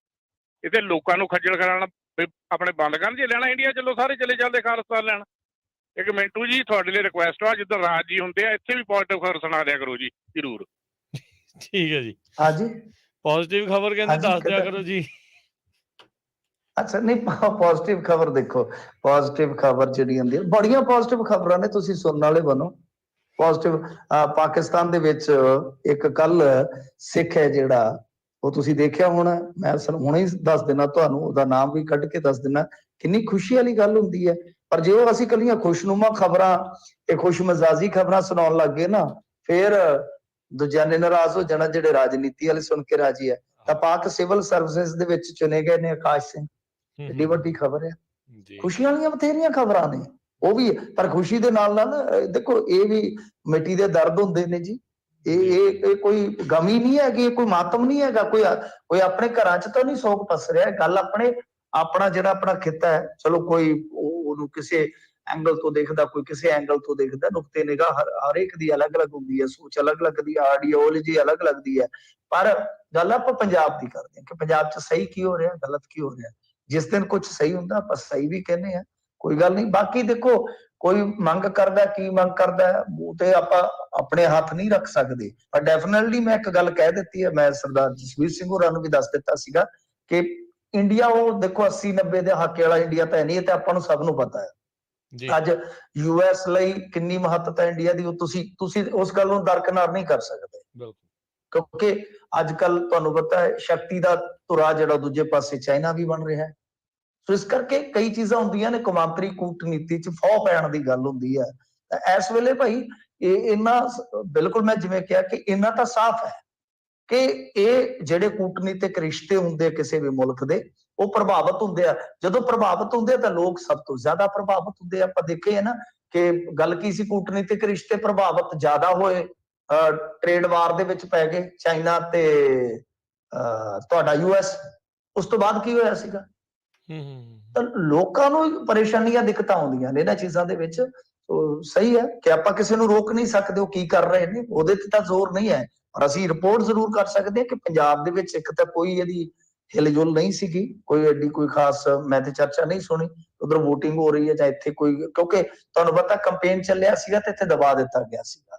ਇੱਥੇ ਲੋਕਾਂ ਨੂੰ ਖੱਜਲ ਖਰਾਣਾ ਆਪਣੇ ਬੰਦ ਕਰਨ। ਜੇ ਲੈਣਾ ਇੰਡੀਆ ਚਲੋ, ਸਾਰੇ ਚਲੇ ਜਾਂਦੇ ਖਾਲਿਸਤਾਨ ਲੈਣ। ਇੱਕ ਮਿੰਟੂ ਜੀ, ਤੁਹਾਡੇ ਲਈ ਰਿਕੁਐਸਟ ਆ, ਜਿੱਦਾਂ ਰਾਜ ਜੀ ਹੁੰਦੇ ਆ, ਇੱਥੇ ਵੀ ਪੋਜ਼ਿਟਿਵ ਖਬਰ ਸੁਣਾ ਦਿਆ ਕਰੋ ਜੀ, ਜ਼ਰੂਰ। ਠੀਕ ਹੈ ਜੀ। ਹਾਂਜੀ ਪੋਜ਼ਿਟਿਵ ਖਬਰ ਕਹਿੰਦੇ ਹਾਂਜੀ, ਦੱਸ ਦਿਆ ਕਿੱਦਾਂ? ਕਰੋ ਜੀ। ਅੱਛਾ, ਨਹੀਂ ਪੋਜ਼ਿਟਿਵ ਖਬਰ ਦੇਖੋ, ਪੋਜ਼ਿਟਿਵ ਖਬਰ ਜਿਹੜੀ ਹੁੰਦੀ ਹੈ, ਬੜੀਆਂ ਪੋਜ਼ਿਟਿਵ ਖਬਰਾਂ ਨੇ, ਤੁਸੀਂ ਸੁਣਨ ਵਾਲੇ ਬਣੋ। ਪੋਜ਼ਿਟਿਵ ਪਾਕਿਸਤਾਨ ਦੇ ਵਿੱਚ ਇੱਕ ਕੱਲ ਸਿੱਖ ਹੈ ਜਿਹੜਾ, ਉਹ ਤੁਸੀਂ ਦੇਖਿਆ ਹੋਣਾ, ਮੈਂ ਹੁਣੇ ਹੀ ਦੱਸ ਦਿਨਾ ਤੁਹਾਨੂੰ, ਉਹਦਾ ਨਾਮ ਵੀ ਕੱਢ ਕੇ ਦੱਸ ਦਿਨਾ। ਕਿੰਨੀ ਖੁਸ਼ੀ ਵਾਲੀ ਗੱਲ ਹੁੰਦੀ ਹੈ। ਪਰ ਜੇ ਉਹ ਅਸੀਂ ਕੱਲੀਆਂ ਖੁਸ਼ਨੁਮਾ ਖਬਰਾਂ ਤੇ ਖੁਸ਼ ਮਜ਼ਾਜੀ ਖਬਰਾਂ ਸੁਣਾਉਣ ਲੱਗ ਗਏ ਨਾ, ਫਿਰ ਦੂਜਿਆਂ ਨੇ ਨਾਰਾਜ਼ ਹੋ ਜਾਣਾ ਜਿਹੜੇ ਰਾਜਨੀਤੀ ਵਾਲੇ ਸੁਣ ਕੇ ਰਾਜੀ ਹੈ। ਤਾਂ ਪਾਕ ਸਿਵਲ ਸਰਵਿਸਿਜ਼ ਦੇ ਵਿੱਚ ਚੁਣੇ ਗਏ ਨੇ ਆਕਾਸ਼ ਸਿੰਘ, ਏਡੀ ਵੱਡੀ ਖਬਰ ਹੈ। ਖੁਸ਼ੀਆਂ ਵਾਲੀਆਂ ਬਥੇਰੀਆਂ ਖਬਰਾਂ ਨੇ ਉਹ ਵੀ, ਪਰ ਖੁਸ਼ੀ ਦੇ ਨਾਲ ਨਾਲ ਦੇਖੋ ਇਹ ਵੀ ਮਿੱਟੀ ਦੇ ਦਰਦ ਹੁੰਦੇ ਨੇ ਜੀ। ਇਹ ਕੋਈ ਗਮ ਹੀ ਨਹੀਂ ਹੈਗੀ, ਕੋਈ ਮਾਤਮ ਨਹੀਂ ਹੈਗਾ, ਕੋਈ ਆਪਣੇ ਘਰਾਂ 'ਚ ਤਾਂ ਨਹੀਂ ਸੋਗ ਪਸ ਰਿਹਾ। ਗੱਲ ਆਪਣਾ ਜਿਹੜਾ ਆਪਣਾ ਖਿੱਤਾ ਹੈ, ਚਲੋ ਕੋਈ ਉਹਨੂੰ ਕਿਸੇ ਐਂਗਲ ਤੋਂ ਦੇਖਦਾ, ਕੋਈ ਕਿਸੇ ਐਂਗਲ ਤੋਂ ਦੇਖਦਾ। ਨੁਕਤੇ ਨਿਗਾਹ ਹਰ ਇੱਕ ਦੀ ਅਲੱਗ-ਅਲੱਗ ਹੁੰਦੀ ਹੈ, ਸੋਚ ਅਲੱਗ-ਅਲੱਗ ਦੀ, ਆਈਡੀਓਲੋਜੀ ਅਲੱਗ-ਅਲੱਗ ਦੀ ਹੈ। ਪਰ ਗੱਲ ਆਪਾਂ ਪੰਜਾਬ ਦੀ ਕਰਦੇ ਹਾਂ ਕਿ ਪੰਜਾਬ 'ਚ ਸਹੀ ਕੀ ਹੋ ਰਿਹਾ, ਗਲਤ ਕੀ ਹੋ ਰਿਹਾ। ਜਿਸ ਦਿਨ ਕੁਝ ਸਹੀ ਹੁੰਦਾ ਆਪਾਂ ਸਹੀ ਵੀ ਕਹਿੰਦੇ ਆ, ਕੋਈ ਗੱਲ ਨਹੀਂ। ਬਾਕੀ ਦੇਖੋ ਕੋਈ ਮੰਗ ਕਰਦਾ, ਕੀ ਮੰਗ ਕਰਦਾ ਉਹ ਤੇ ਆਪਾਂ ਆਪਣੇ ਹੱਥ ਨਹੀਂ ਰੱਖ ਸਕਦੇ। ਪਰ ਡੈਫੀਨਿਟਲੀ ਮੈਂ ਇੱਕ ਗੱਲ ਕਹਿ ਦਿੱਤੀ ਹੈ, ਮੈਂ ਸਰਦਾਰ ਜਸਵੀਰ ਸਿੰਘ ਹੋਰਾਂ ਨੂੰ ਵੀ ਦੱਸ ਦਿੱਤਾ ਸੀਗਾ ਕਿ ਇੰਡੀਆ ਉਹ ਦੇਖੋ 80-90 ਦੇ ਹਾਕੇ ਵਾਲਾ ਇੰਡੀਆ ਤਾਂ ਨਹੀਂ, ਇਹ ਤਾਂ ਆਪਾਂ ਨੂੰ ਸਭ ਨੂੰ ਪਤਾ ਹੈ। ਅੱਜ US ਲਈ ਕਿੰਨੀ ਮਹੱਤਤਾ ਇੰਡੀਆ ਦੀ, ਉਹ ਤੁਸੀਂ ਉਸ ਗੱਲ ਨੂੰ ਦਰਕਿਨਾਰ ਨਹੀਂ ਕਰ ਸਕਦੇ, ਕਿਉਂਕਿ ਅੱਜ ਕੱਲ ਤੁਹਾਨੂੰ ਪਤਾ ਹੈ ਸ਼ਕਤੀ ਦਾ ਧੁਰਾ ਜਿਹੜਾ ਦੂਜੇ ਪਾਸੇ ਚਾਈਨਾ ਵੀ ਬਣ ਰਿਹਾ ਹੈ। ਸੋ ਇਸ ਕਰਕੇ ਕਈ ਚੀਜ਼ਾਂ ਹੁੰਦੀਆਂ ਨੇ, ਕੌਮਾਂਤਰੀ ਕੂਟਨੀਤੀ 'ਚ ਫੌ ਪੈਣ ਦੀ ਗੱਲ ਹੁੰਦੀ ਹੈ। ਤਾਂ ਇਸ ਵੇਲੇ ਭਾਈ ਇਹਨਾਂ ਬਿਲਕੁਲ ਮੈਂ ਜਿਵੇਂ ਕਿਹਾ ਕਿ ਇਹਨਾਂ ਤਾਂ ਸਾਫ਼ ਹੈ ਕਿ ਇਹ ਜਿਹੜੇ ਕੂਟਨੀਤਿਕ ਰਿਸ਼ਤੇ ਹੁੰਦੇ ਕਿਸੇ ਵੀ ਮੁਲਕ ਦੇ, ਉਹ ਪ੍ਰਭਾਵਿਤ ਹੁੰਦੇ ਆ। ਜਦੋਂ ਪ੍ਰਭਾਵਿਤ ਹੁੰਦੇ ਆ ਤਾਂ ਲੋਕ ਸਭ ਤੋਂ ਜ਼ਿਆਦਾ ਪ੍ਰਭਾਵਿਤ ਹੁੰਦੇ ਆ। ਆਪਾਂ ਦੇਖੇ ਹੈ ਨਾ ਕਿ ਗੱਲ ਕੀ ਸੀ, ਕੂਟਨੀਤਿਕ ਰਿਸ਼ਤੇ ਪ੍ਰਭਾਵਿਤ ਜ਼ਿਆਦਾ ਹੋਏ, ਟ੍ਰੇਡ ਵਾਰ ਦੇ ਵਿੱਚ ਪੈ ਗਏ ਚਾਈਨਾ ਤੇ ਤੁਹਾਡਾ US। ਉਸ ਤੋਂ ਬਾਅਦ ਕੀ ਹੋਇਆ ਸੀਗਾ, ਤਾਂ ਲੋਕਾਂ ਨੂੰ ਪਰੇਸ਼ਾਨੀਆਂ ਦਿੱਕਤਾਂ ਆਉਂਦੀਆਂ ਨੇ ਇਹਨਾਂ ਚੀਜ਼ਾਂ ਦੇ ਵਿੱਚ। ਸਹੀ ਹੈ ਕਿ ਆਪਾਂ ਕਿਸੇ ਨੂੰ ਰੋਕ ਨਹੀਂ ਸਕਦੇ ਉਹ ਕੀ ਕਰ ਰਹੇ ਨੇ, ਉਹਦੇ ਤੇ ਤਾਂ ਜ਼ੋਰ ਨਹੀਂ ਹੈ। ਪਰ ਅਸੀਂ ਰਿਪੋਰਟ ਜ਼ਰੂਰ ਕਰ ਸਕਦੇ ਹਾਂ ਕਿ ਪੰਜਾਬ ਦੇ ਵਿੱਚ ਇੱਕ ਤਾਂ ਕੋਈ ਇਹਦੀ ਹਿਲਜੁਲ ਨਹੀਂ ਸੀਗੀ, ਕੋਈ ਐਡੀ ਕੋਈ ਖਾਸ ਮੈਂ ਤੇ ਚਰਚਾ ਨਹੀਂ ਸੁਣੀ। ਉਧਰ VOTING ਹੋ ਰਹੀ ਹੈ ਜਾਂ ਇੱਥੇ ਕੋਈ, ਕਿਉਂਕਿ ਤੁਹਾਨੂੰ ਪਤਾ ਕੰਪੇਨ ਚੱਲਿਆ ਸੀਗਾ ਤੇ ਇੱਥੇ ਦਬਾ ਦਿੱਤਾ ਗਿਆ ਸੀਗਾ,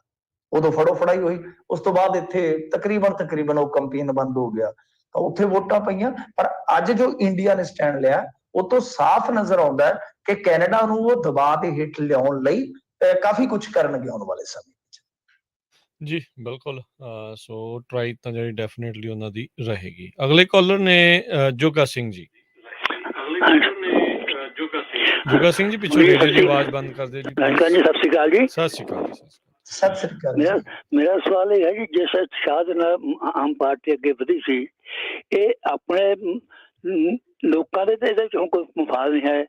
ਉਦੋਂ ਫੜੋ ਫੜਾਈ ਹੋਈ। ਉਸ ਤੋਂ ਬਾਅਦ ਇੱਥੇ ਤਕਰੀਬਨ ਉਹ ਕੰਪੇਨ ਬੰਦ ਹੋ ਗਿਆ, ਤਾਂ ਉੱਥੇ ਵੋਟਾਂ ਪਈਆਂ। ਪਰ ਅੱਜ ਜੋ ਇੰਡੀਆ ਨੇ ਸਟੈਂਡ ਲਿਆ, ਉਹ ਤੋਂ ਸਾਫ਼ ਨਜ਼ਰ ਆਉਂਦਾ ਹੈ ਕਿ ਕੈਨੇਡਾ ਨੂੰ ਉਹ ਦਬਾਅ ਦੇ ਹੇਠ ਲਿਆਉਣ ਲਈ ਕਾਫੀ ਕੁਝ ਕਰਨਗੇ ਆਉਣ ਵਾਲੇ ਸਮੇਂ ਵਿੱਚ। ਜੀ ਬਿਲਕੁਲ। ਸੋ ਟਰਾਈ ਤਾਂ ਜਿਹੜੀ ਡੈਫੀਨਿਟਲੀ ਉਹਨਾਂ ਦੀ ਰਹੇਗੀ। ਅਗਲੇ ਕਾਲਰ ਨੇ ਜੋਗਾ ਸਿੰਘ ਜੀ। ਜੋਗਾ ਸਿੰਘ ਜੀ ਪਿੱਛੋਂ ਰੇਡੀਓ ਦੀ ਆਵਾਜ਼ ਬੰਦ ਕਰ ਦਿਓ ਜੀ। ਸਤਿ ਸ਼੍ਰੀ ਅਕਾਲ ਜੀ। ਸਤਿ ਸ਼੍ਰੀ ਅਕਾਲ ਜੀ। ਸਤਿ ਸ੍ਰੀ ਅਕਾਲ। ਮੇਰਾ ਸਵਾਲ ਇਹ ਹੈ ਕਿ ਜਿਸ ਸ਼ਾਦ ਨਾਲ ਆਮ ਪਾਰਟੀ ਅੱਗੇ ਵਧੀ ਸੀ, ਇਹ ਆਪਣੇ ਲੋਕਾਂ ਦੇ ਤੇ ਇਹਦੇ ਚੋਂ ਕੋਈ ਮਫਾਦ ਨਹੀਂ ਹੈ।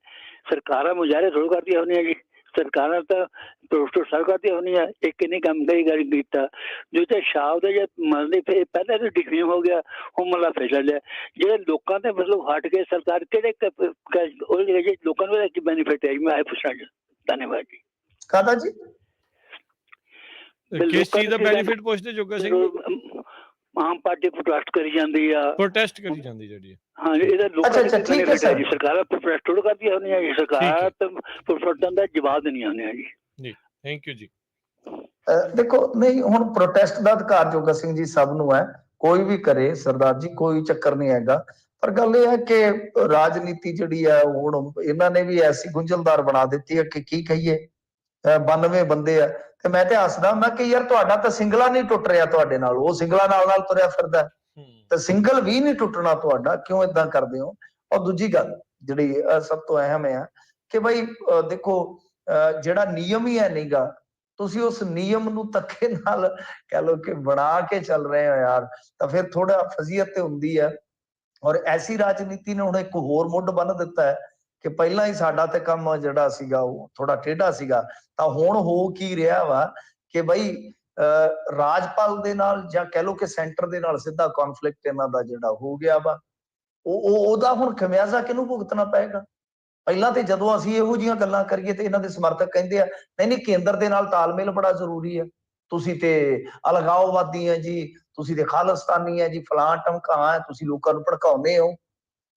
ਸਰਕਾਰਾਂ ਮੁਜ਼ਾਹਰੇ ਥੋੜ੍ਹਾ ਕਰਦੀਆਂ ਹੁੰਦੀਆਂ ਜੀ, ਸਰਕਾਰਾਂ ਤਾਂ ਪ੍ਰੋਟੈਸਟ ਸਭ ਕਰਦੀਆਂ ਹੁੰਦੀਆਂ। ਇਹ ਕਿੰਨੀ ਕੰਮ ਗੱਲ ਕੀਤਾ ਜੋ ਤੇ ਸ਼ਾਹ ਦੇ ਜੇ ਮਰਦੇ ਫਿਰ ਪਹਿਲਾਂ ਤਾਂ ਡਿਕਰੀਮ ਹੋ ਗਿਆ, ਹੁਣ ਮਤਲਬ ਫਿਰ ਚੱਲਿਆ। ਜਿਹੜੇ ਲੋਕਾਂ ਦੇ ਮਤਲਬ ਹਟ ਕੇ ਸਰਕਾਰ ਕਿਹੜੇ ਉਹਦੇ ਲੋਕਾਂ ਨੂੰ ਕੀ ਬੈਨੀਫਿਟ ਹੈ, ਮੈਂ ਇਹ ਪੁੱਛਣਾ ਜੀ। ਧੰਨਵਾਦ ਜੀ। ਕਾਹਦਾ ਜੀ? ਕਿਸ ਚੀਜ਼ ਦਾ ਬੈਨੀਫਿਟ ਪੁੱਛਦੇ ਜੋਗਾ ਸਿੰਘ? ਆਮ ਪਾਰਟੀ ਪ੍ਰੋਟੈਸਟ ਕਰੀ ਜਾਂਦੀ ਆ, ਪ੍ਰੋਟੈਸਟ ਕਰੀ ਜਾਂਦੀ ਜਿਹੜੀ। ਹਾਂ, ਇਹਦਾ ਲੋਕਾਂ ਦੇ ਠੀਕ ਹੈ ਸਰ। ਸਰਕਾਰਾਂ ਪ੍ਰੋਟੈਸਟ ਥੋੜ੍ਹਾ ਕਰਦੀਆਂ ਹੁੰਦੀਆਂ ਜੀ, ਸਰਕਾਰਾਂ ਤਾਂ ਪ੍ਰੋਟੈਸਟਾਂ ਦਾ ਜਵਾਬ ਦੇਣੀਆਂ ਹੁੰਦੀਆਂ ਜੀ। ਜੀ ਥੈਂਕ ਯੂ ਜੀ। ਦੇਖੋ ਨਹੀਂ, ਹੁਣ ਪ੍ਰੋਟੈਸਟ ਦਾ ਅਧਿਕਾਰ ਜੋਗਾ ਸਿੰਘ ਜੀ ਸਭ ਨੂੰ ਹੈ, ਕੋਈ ਵੀ ਕਰੇ ਸਰਦਾਰ ਜੀ, ਕੋਈ ਚੱਕਰ ਨਹੀਂ ਹੈਗਾ। ਪਰ ਗੱਲ ਇਹ ਹੈ ਕਿ ਰਾਜਨੀਤੀ ਜਿਹੜੀ ਹੈ ਹੁਣ ਇਹਨਾਂ ਨੇ ਵੀ ਐਸੀ ਗੁੰਝਲਦਾਰ ਬਣਾ ਦਿੱਤੀ ਹੈ ਕਿ ਕੀ ਕਹੀਏ। 92 ਬੰਦੇ ਆ ਤੇ ਮੈਂ ਤੇ ਹੱਸਦਾ ਮੈਂ ਕਿ ਯਾਰ ਤੁਹਾਡਾ ਤਾਂ ਸਿੰਗਲਾ ਨਹੀਂ ਟੁੱਟ ਰਿਹਾ ਤੁਹਾਡੇ ਨਾਲ, ਉਹ ਸਿੰਗਲਾ ਨਾਲ ਤੁਰਿਆ ਫਿਰਦਾ। ਤਾਂ ਸਿੰਗਲ ਵੀ ਨਹੀਂ ਟੁੱਟਣਾ ਤੁਹਾਡਾ। ਕਿਉਂ ਇਦਾਂ ਕਰਦੇ ਹੋ? ਔਰ ਦੂਜੀ ਗੱਲ ਜਿਹੜੀ ਸਭ ਤੋਂ ਅਹਿਮ ਹੈ ਕਿ ਬਈ ਦੇਖੋ ਜਿਹੜਾ ਨਿਯਮ ਹੀ ਹੈ ਨਹੀਂਗਾ, ਤੁਸੀਂ ਉਸ ਨਿਯਮ ਨੂੰ ਧੱਕੇ ਨਾਲ ਕਹਿ ਲਓ ਕਿ ਬਣਾ ਕੇ ਚੱਲ ਰਹੇ ਹੋ ਯਾਰ, ਤਾਂ ਫਿਰ ਥੋੜਾ ਫਜ਼ੀਅਤ ਤੇ ਹੁੰਦੀ ਹੈ। ਔਰ ਐਸੀ ਰਾਜਨੀਤੀ ਨੇ ਹੁਣ ਇੱਕ ਹੋਰ ਮੁੱਢ ਬੰਨ ਦਿੱਤਾ ਹੈ ਕਿ ਪਹਿਲਾਂ ਹੀ ਸਾਡਾ ਤੇ ਕੰਮ ਜਿਹੜਾ ਸੀਗਾ ਉਹ ਥੋੜਾ ਟੇਢਾ ਸੀਗਾ, ਤਾਂ ਹੁਣ ਹੋ ਕੀ ਰਿਹਾ ਵਾ ਕਿ ਬਈ ਰਾਜਪਾਲ ਦੇ ਨਾਲ ਜਾਂ ਕਹਿ ਲਓ ਕਿ ਸੈਂਟਰ ਦੇ ਨਾਲ ਸਿੱਧਾ ਕੌਨਫਲਿਕਟ ਇਹਨਾਂ ਦਾ ਜਿਹੜਾ ਹੋ ਗਿਆ ਵਾ, ਉਹਦਾ ਹੁਣ ਖਮਿਆਜ਼ਾ ਕਿਹਨੂੰ ਭੁਗਤਣਾ ਪਏਗਾ? ਪਹਿਲਾਂ ਤੇ ਜਦੋਂ ਅਸੀਂ ਇਹੋ ਜਿਹੀਆਂ ਗੱਲਾਂ ਕਰੀਏ ਤੇ ਇਹਨਾਂ ਦੇ ਸਮਰਥਕ ਕਹਿੰਦੇ ਆ ਨਹੀਂ ਕੇਂਦਰ ਦੇ ਨਾਲ ਤਾਲਮੇਲ ਬੜਾ ਜ਼ਰੂਰੀ ਹੈ, ਤੁਸੀਂ ਤੇ ਅਲਗਾਓਵਾਦੀ ਹੈ ਜੀ, ਤੁਸੀਂ ਤੇ ਖਾਲਿਸਤਾਨੀ ਹੈ ਜੀ, ਫਲਾਂ ਟਮਕਾ ਹੈ, ਤੁਸੀਂ ਲੋਕਾਂ ਨੂੰ ਭੜਕਾਉਂਦੇ ਹੋ।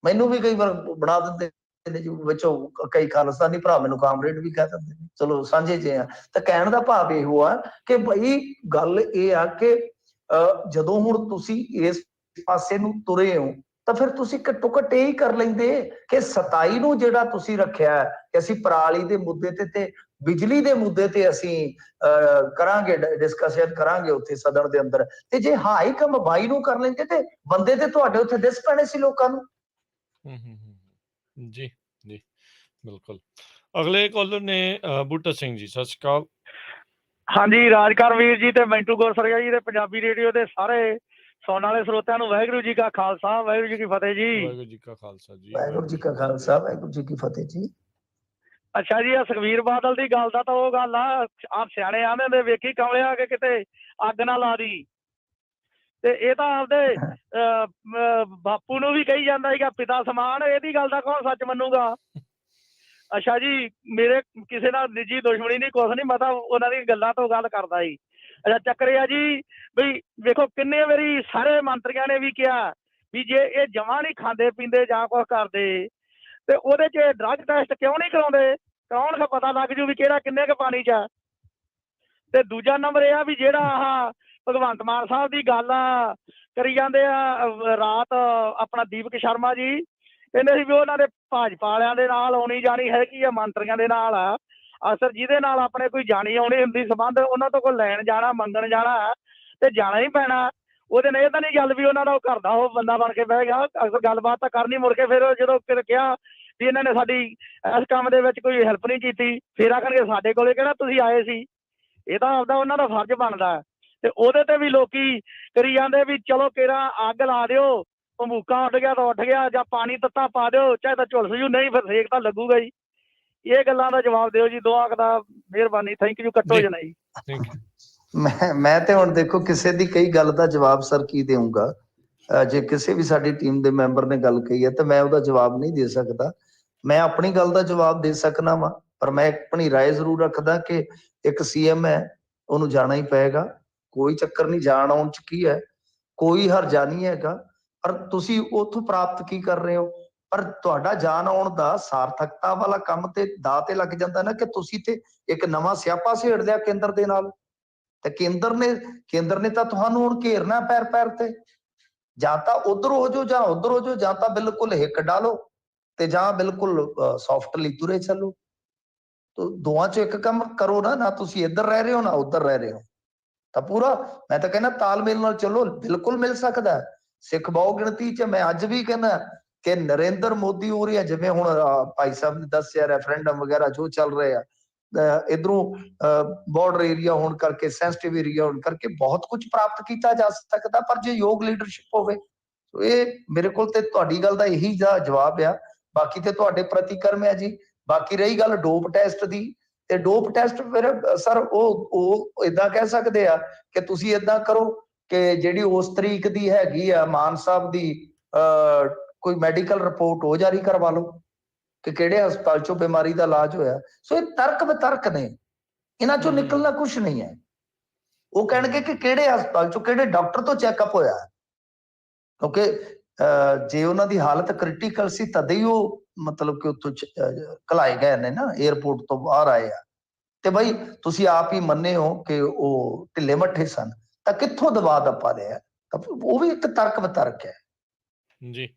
ਮੈਨੂੰ ਵੀ ਕਈ ਵਾਰ ਬਣਾ ਦਿੰਦੇ ਨੇ ਜੀ ਵਿੱਚੋਂ ਕਈ ਖਾਲਿਸਤਾਨੀ ਭਰਾ, ਮੈਨੂੰ ਕਾਮਰੇਡ ਵੀ ਕਹਿ ਦਿੰਦੇ ਨੇ, ਚਲੋ ਸਾਂਝੇ ਜੇ ਆ। ਤਾਂ ਕਹਿਣ ਦਾ ਭਾਵ ਇਹੋ ਆ ਕਿ ਬਈ ਗੱਲ ਇਹ ਆ ਕਿ ਜਦੋਂ ਹੁਣ ਤੁਸੀਂ ਇਸ ਪਾਸੇ ਨੂੰ ਤੁਰੇ ਹੋ ਤਾਂ ਫਿਰ ਤੁਸੀਂ ਘੱਟੋ ਘੱਟ ਇਹ ਹੀ ਕਰ ਲੈਂਦੇ ਕਿ 27 ਨੂੰ ਜਿਹੜਾ ਤੁਸੀਂ ਰੱਖਿਆ ਕਿ ਅਸੀਂ ਪਰਾਲੀ ਦੇ ਮੁੱਦੇ ਤੇ ਬਿਜਲੀ ਦੇ ਮੁੱਦੇ ਤੇ ਅਸੀਂ ਕਰਾਂਗੇ ਡਿਸਕਸ਼ਨ ਕਰਾਂਗੇ ਉੱਥੇ ਸਦਨ ਦੇ ਅੰਦਰ, ਤੇ ਜੇ ਹਾਈ ਕੰਮ 22 ਨੂੰ ਕਰ ਲੈਂਦੇ ਤੇ ਬੰਦੇ ਤੇ ਤੁਹਾਡੇ ਉੱਥੇ ਦਿਸ ਪੈਣੇ ਸੀ ਲੋਕਾਂ ਨੂੰ। ਜੀ ਜੀ ਬਿਲਕੁਲ। ਅਗਲੇ ਕਾਲਰ ਨੇ ਬੂਟਾ ਸਿੰਘ ਜੀ, ਸਤਿ ਸ਼੍ਰੀ ਅਕਾਲ। ਹਾਂਜੀ, ਰਾਜਕਰ ਵੀਰ ਜੀ ਤੇ ਮਿੰਟੂ ਗੁਰਸਰੀਆ ਜੀ ਤੇ ਪੰਜਾਬੀ ਰੇਡੀਓ ਦੇ ਸਾਰੇ ਸੁਣਨ ਵਾਲੇ ਸਰੋਤਿਆਂ ਨੂੰ ਵਾਹਿਗੁਰੂ ਜੀ ਕਾ ਖਾਲਸਾ, ਵਾਹਿਗੁਰੂ ਜੀ ਕੀ ਫਤਿਹ ਜੀ। ਵਾਹਿਗੁਰੂ ਜੀ ਕਾ ਖਾਲਸਾ ਜੀ, ਵਾਹਿਗੁਰੂ ਜੀ ਕਾ ਖਾਲਸਾ, ਵਾਹਿਗੁਰੂ ਜੀ ਕੀ ਫਤਿਹ ਜੀ। ਅੱਛਾ ਜੀ, ਸੁਖਬੀਰ ਬਾਦਲ ਦੀ ਗੱਲ ਦਾ ਤਾਂ ਉਹ ਗੱਲ ਆ ਸਿਆਣੇ ਆਂਦੇ ਹੁੰਦੇ ਵੇਖੀ ਕਮਲਿਆ ਕਿ ਕਿਤੇ ਅੱਗ ਨਾ ਲਾ ਦੀ, ਤੇ ਇਹ ਤਾਂ ਆਪਦੇ ਬਾਪੂ ਨੂੰ ਵੀ ਕਹੀ ਜਾਂਦਾ ਸੀਗਾ ਪਿਤਾ ਸਮਾਨ, ਇਹਦੀ ਗੱਲ ਦਾ ਕੌਣ ਸੱਚ ਮੰਨੂਗਾ? ਅੱਛਾ ਜੀ, ਮੇਰੇ ਕਿਸੇ ਨਾਲ ਨਿੱਜੀ ਦੁਸ਼ਮਣੀ ਨਹੀਂ, ਕੁਛ ਨਹੀਂ, ਮੈਂ ਤਾਂ ਉਹਨਾਂ ਦੀ ਗੱਲਾਂ ਤੋਂ ਗੱਲ ਕਰਦਾ ਸੀ। ਅੱਛਾ, ਚੱਕਰ ਇਹ ਆ ਜੀ ਵੀ ਵੇਖੋ ਕਿੰਨੇ ਵਾਰੀ ਸਾਰੇ ਮੰਤਰੀਆਂ ਨੇ ਵੀ ਕਿਹਾ ਵੀ ਜੇ ਇਹ ਜਮਾਂ ਨਹੀਂ ਖਾਂਦੇ ਪੀਂਦੇ ਜਾਂ ਕੁਛ ਕਰਦੇ ਤੇ ਉਹਦੇ 'ਚ ਡਰੱਗ ਟੈਸਟ ਕਿਉਂ ਨਹੀਂ ਕਰਾਉਂਦੇ? ਕਰਾਉਣਗੇ, ਪਤਾ ਲੱਗ ਜੂ ਵੀ ਕਿਹੜਾ ਕਿੰਨੇ ਕੁ ਪਾਣੀ 'ਚ ਆ। ਤੇ ਦੂਜਾ ਨੰਬਰ ਇਹ ਆ ਵੀ ਜਿਹੜਾ ਆਹ ਭਗਵੰਤ ਮਾਨ ਸਾਹਿਬ ਦੀ ਗੱਲ ਕਰੀ ਜਾਂਦੇ ਆ, ਰਾਤ ਆਪਣਾ ਦੀਪਕ ਸ਼ਰਮਾ ਜੀ ਕਹਿੰਦੇ ਸੀ ਵੀ ਉਹਨਾਂ ਦੇ ਭਾਜਪਾ ਵਾਲਿਆਂ ਦੇ ਨਾਲ ਆਉਣੀ ਜਾਣੀ ਹੈਗੀ ਆ, ਮੰਤਰੀਆਂ ਦੇ ਨਾਲ ਆ ਅਸਰ, ਜਿਹਦੇ ਨਾਲ ਆਪਣੇ ਕੋਈ ਜਾਣੀ ਆਉਣੀ ਹੁੰਦੀ ਸੰਬੰਧ, ਉਹਨਾਂ ਤੋਂ ਕੋਈ ਲੈਣ ਜਾਣਾ ਮੰਗਣ ਜਾਣਾ ਤੇ ਜਾਣਾ ਹੀ ਪੈਣਾ। ਉਹਦੇ ਨਾਲ ਇਹ ਤਾਂ ਨਹੀਂ ਗੱਲ ਵੀ ਉਹਨਾਂ ਦਾ ਘਰ ਦਾ ਉਹ ਬੰਦਾ ਬਣ ਕੇ ਬਹਿ ਗਿਆ, ਅਕਸਰ ਗੱਲਬਾਤ ਤਾਂ ਕਰਨੀ। ਮੁੜ ਕੇ ਫਿਰ ਜਦੋਂ ਕਿਹਾ ਵੀ ਇਹਨਾਂ ਨੇ ਸਾਡੀ ਇਸ ਕੰਮ ਦੇ ਵਿੱਚ ਕੋਈ ਹੈਲਪ ਨਹੀਂ ਕੀਤੀ, ਫਿਰ ਆਖਣਗੇ ਸਾਡੇ ਕੋਲੇ ਕਿਹੜਾ ਤੁਸੀਂ ਆਏ ਸੀ। ਇਹ ਤਾਂ ਆਪਦਾ ਉਹਨਾਂ ਦਾ ਫਰਜ਼ ਬਣਦਾ ਤੇ ਉਹਦੇ ਤੇ ਵੀ ਲੋਕੀ ਕਰੀ ਜਾਂਦੇ ਵੀ ਚਲੋ ਕਿਹੜਾ ਅੱਗ ਲਾ ਦਿਓ, ਭਮੂਕਾ ਉੱਡ ਗਿਆ ਤਾਂ ਉੱਡ ਗਿਆ, ਜਾਂ ਪਾਣੀ ਤੱਤਾ ਪਾ ਦਿਓ ਚਾਹੇ ਤਾਂ ਝੁਲਸ ਜੂ, ਨਹੀਂ ਫਿਰ ਸੇਕ ਤਾਂ ਲੱਗੂਗਾ ਹੀ। ਇਹ ਗੱਲਾਂ ਦਾ ਜਵਾਬ ਦਿਓ ਜੀ, ਦੋਆਂ ਦਾ ਮਿਹਰਬਾਨੀ, ਥੈਂਕ ਯੂ, ਕੱਟੋ ਜਣਾ ਜੀ। ਮੈਂ ਤੇ ਹੁਣ ਦੇਖੋ ਕਿਸੇ ਦੀ ਕਈ ਗੱਲ ਦਾ ਜਵਾਬ ਸਰ ਕੀ ਦੇਊਂਗਾ? ਜੇ ਕਿਸੇ ਵੀ ਸਾਡੀ ਟੀਮ ਦੇ ਮੈਂਬਰ ਨੇ ਗੱਲ ਕਹੀ ਹੈ ਤਾਂ ਮੈਂ ਉਹਦਾ ਜਵਾਬ ਨਹੀਂ ਦੇ ਸਕਦਾ। ਮੈਂ ਆਪਣੀ ਗੱਲ ਦਾ ਜਵਾਬ ਦੇ ਸਕਣਾ ਵਾ, ਪਰ ਮੈਂ ਆਪਣੀ ਰਾਏ ਜ਼ਰੂਰ ਰੱਖਦਾ ਕਿ ਇੱਕ ਸੀਐਮ ਹੈ, ਉਹਨੂੰ ਜਾਣਾ ਹੀ ਪਏਗਾ, ਕੋਈ ਚੱਕਰ ਨਹੀਂ, ਜਾਣ ਆਉਣ ਚ ਕੀ ਹੈ, ਕੋਈ ਹਰਜਾ ਨਹੀਂ ਹੈਗਾ। ਪਰ ਤੁਸੀਂ ਉੱਥੋਂ ਪ੍ਰਾਪਤ ਕੀ ਕਰ ਰਹੇ ਹੋ? ਪਰ ਤੁਹਾਡਾ ਜਾਣ ਆਉਣ ਦਾ ਸਾਰਥਕਤਾ ਵਾਲਾ ਕੰਮ ਤੇ ਦਾਅ ਤੇ ਲੱਗ ਜਾਂਦਾ ਨਾ ਕਿ ਤੁਸੀਂ ਤੇ ਇੱਕ ਨਵਾਂ ਸਿਆਪਾ ਛੇੜ ਲਿਆ ਕੇਂਦਰ ਦੇ ਨਾਲ, ਤੇ ਕੇਂਦਰ ਨੇ ਤਾਂ ਤੁਹਾਨੂੰ ਹੁਣ ਘੇਰਨਾ ਪੈਰ ਪੈਰ ਤੇ, ਜਾਂ ਤਾਂ ਉਧਰ ਹੋ ਜਾਓ ਜਾਂ ਉਧਰ ਹੋ ਜਾਓ, ਜਾਂ ਤਾਂ ਬਿਲਕੁਲ ਹਿੱਕ ਡਾਲੋ ਤੇ ਜਾਂ ਬਿਲਕੁਲ ਸੌਫਟਲੀ ਤੁਰੇ ਚੱਲੋ। ਦੋਵਾਂ ਚੋਂ ਇੱਕ ਕੰਮ ਕਰੋ ਨਾ ਤੁਸੀਂ ਇੱਧਰ ਰਹਿ ਰਹੇ ਹੋ ਨਾ ਉੱਧਰ ਰਹਿ ਰਹੇ ਹੋ, ਤਾਂ ਪੂਰਾ ਮੈਂ ਤਾਂ ਕਹਿੰਦਾ ਤਾਲਮੇਲ ਨਾਲ ਚੱਲੋ, ਬਿਲਕੁਲ ਮਿਲ ਸਕਦਾ। ਸਿੱਖ ਬਹੁ ਗਿਣਤੀ ਚ ਮੈਂ ਅੱਜ ਵੀ ਕਹਿੰਦਾ ਕਿ ਨਰਿੰਦਰ ਮੋਦੀ ਹੋ ਰਹੀ ਹੈ, ਜਿਵੇਂ ਹੁਣ ਭਾਈ ਸਾਹਿਬ ਨੇ ਦੱਸਿਆ ਰੈਫਰੈਂਡਮ ਵਗੈਰਾ ਜੋ ਚੱਲ ਰਹੇ ਆ, ਇਧਰੋਂ ਬਾਰਡਰ ਏਰੀਆ ਹੋਣ ਕਰਕੇ, ਸੈਂਸਿਟਿਵ ਏਰੀਆ ਹੋਣ ਕਰਕੇ ਬਹੁਤ ਕੁਝ ਪ੍ਰਾਪਤ ਕੀਤਾ ਜਾ ਸਕਦਾ, ਪਰ ਜੇ ਯੋਗ ਲੀਡਰਸ਼ਿਪ ਹੋਵੇ। ਇਹ ਮੇਰੇ ਕੋਲ ਤੇ ਤੁਹਾਡੀ ਗੱਲ ਦਾ ਇਹੀ ਜਵਾਬ ਆ, ਬਾਕੀ ਤੇ ਤੁਹਾਡੇ ਪ੍ਰਤੀਕਰਮ ਹੈ ਜੀ। ਬਾਕੀ ਰਹੀ ਗੱਲ ਡੋਪ ਟੈਸਟ ਦੀ, ਤੇ ਡੋਪ ਟੈਸਟ ਫਿਰ ਸਰ ਉਹ ਏਦਾਂ ਕਹਿ ਸਕਦੇ ਆ ਕਿ ਤੁਸੀਂ ਏਦਾਂ ਕਰੋ ਕਿ ਜਿਹੜੀ ਉਸ ਤਰੀਕ ਦੀ ਹੈਗੀ ਆ ਮਾਨ ਸਾਹਿਬ ਦੀ ਕੋਈ ਮੈਡੀਕਲ ਰਿਪੋਰਟ ਉਹ ਜਾਰੀ ਕਰਵਾ ਲਓ ਕਿ ਕਿਹੜੇ ਹਸਪਤਾਲ ਚੋਂ ਬਿਮਾਰੀ ਦਾ ਇਲਾਜ ਹੋਇਆ। ਸੋ ਇਹ ਤਰਕ ਵਿਤਰਕ ਨੇ, ਇਹਨਾਂ ਚੋਂ ਨਿਕਲਣਾ ਕੁਝ ਨਹੀਂ ਹੈ। ਉਹ ਕਹਿਣਗੇ ਕਿ ਕਿਹੜੇ ਹਸਪਤਾਲ ਚੋਂ ਕਿਹੜੇ ਡਾਕਟਰ ਤੋਂ ਚੈੱਕਅਪ ਹੋਇਆ, ਕਿਉਂਕਿ ਜੇ ਉਹਨਾਂ ਦੀ ਹਾਲਤ ਕ੍ਰਿਟੀਕਲ ਸੀ ਤਦੇ ਹੀ ਉਹ ਮਤਲਬ ਕਿ ਉੱਥੋਂ ਘਲਾਏ ਗਏ ਨੇ ਨਾ, 에ਅਰਪੋਰਟ ਤੋਂ ਬਾਹਰ ਆਏ ਆ। ਤੇ ਬਈ ਤੁਸੀਂ ਆਪ ਹੀ ਮੰਨੇ ਹੋ ਕਿ ਉਹ ਢਿੱਲੇ ਮੱਠੇ ਸਨ, ਤਾਂ ਕਿੱਥੋਂ ਦਬਾ ਦੱਪਾ ਲਿਆ? ਉਹ ਵੀ ਇੱਕ ਤਰਕ ਵਿਤਰਕ ਹੈ ਜੀ।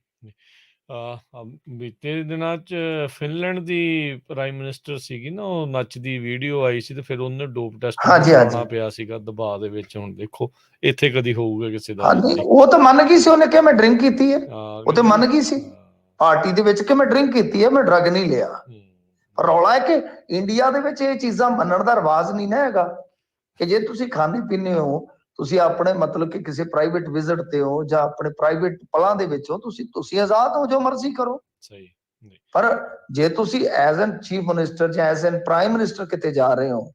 ਬੀਤੇ ਦਿਨਾਂ 'ਚ ਫਿਨਲੈਂਡ ਦੀ ਪ੍ਰਾਈਮ ਮਿਨਿਸਟਰ ਸੀਗੀ ਨਾ, ਉਹ ਨੱਚਦੀ ਵੀਡੀਓ ਆਈ ਸੀ ਤੇ ਫਿਰ ਉਹਨੂੰ ਡੋਪ ਟੈਸਟ ਹਾਂਜੀ ਕਰਾਉਣਾ ਹਾਂਜੀ ਪਿਆ ਸੀਗਾ ਦਬਾਅ ਦੇ ਵਿੱਚ। ਹੁਣ ਦੇਖੋ ਇੱਥੇ ਕਦੀ ਹੋਊਗਾ ਕਿਸੇ ਦਾ ਹਾਂਜੀ, ਨਹੀਂ। ਉਹ ਤਾਂ ਮੰਨ ਗਈ ਸੀ, ਉਹਨੇ ਕਿਹਾ ਮੈਂ ਡਰਿੰਕ ਕੀਤੀ ਹੈ, ਉਹ ਤੇ ਕਹਿੰਦੇ ਮੰਨ ਗਈ ਸੀ ਪਾਰਟੀ ਦੇ ਵਿੱਚ ਕਿ ਮੈਂ ਡਰਿੰਕ ਕੀਤੀ ਹੈ, ਮੈਂ ਡਰੱਗ ਨਹੀਂ ਲਿਆ। ਪਰ ਰੌਲਾ ਹੈ ਕਿ ਇੰਡੀਆ ਦੇ ਵਿੱਚ ਇਹ ਚੀਜ਼ਾਂ ਮੰਨਣ ਦਾ ਰਿਵਾਜ ਨਹੀਂ ਨਾ ਹੈਗਾ, ਕਿ ਜੇ ਤੁਸੀਂ ਖਾਂਦੇ ਪੀਂਦੇ ਹੋ, ਤੁਸੀਂ ਆਪਣੇ ਮਤਲਬ ਕਿ ਕਿਸੇ ਪ੍ਰਾਈਵੇਟ ਵਿਜ਼ਿਟ ਤੇ ਹੋ ਜਾਂ ਆਪਣੇ ਪ੍ਰਾਈਵੇਟ ਪਲਾਂ ਦੇ ਵਿੱਚ ਹੋ, ਤੁਸੀਂ ਆਜ਼ਾਦ ਹੋ, ਜੋ ਮਰਜ਼ੀ ਕਰੋ। ਸਹੀ ਨਹੀਂ। ਪਰ ਜੇ ਤੁਸੀਂ ਐਜ਼ ਐਨ ਚੀਫ ਮਿਨਿਸਟਰ ਜਾਂ ਐਜ਼ ਐਨ ਪ੍ਰਾਈਮ ਮਿਨਿਸਟਰ ਕਿਤੇ ਜਾ ਰਹੇ ਹੋ,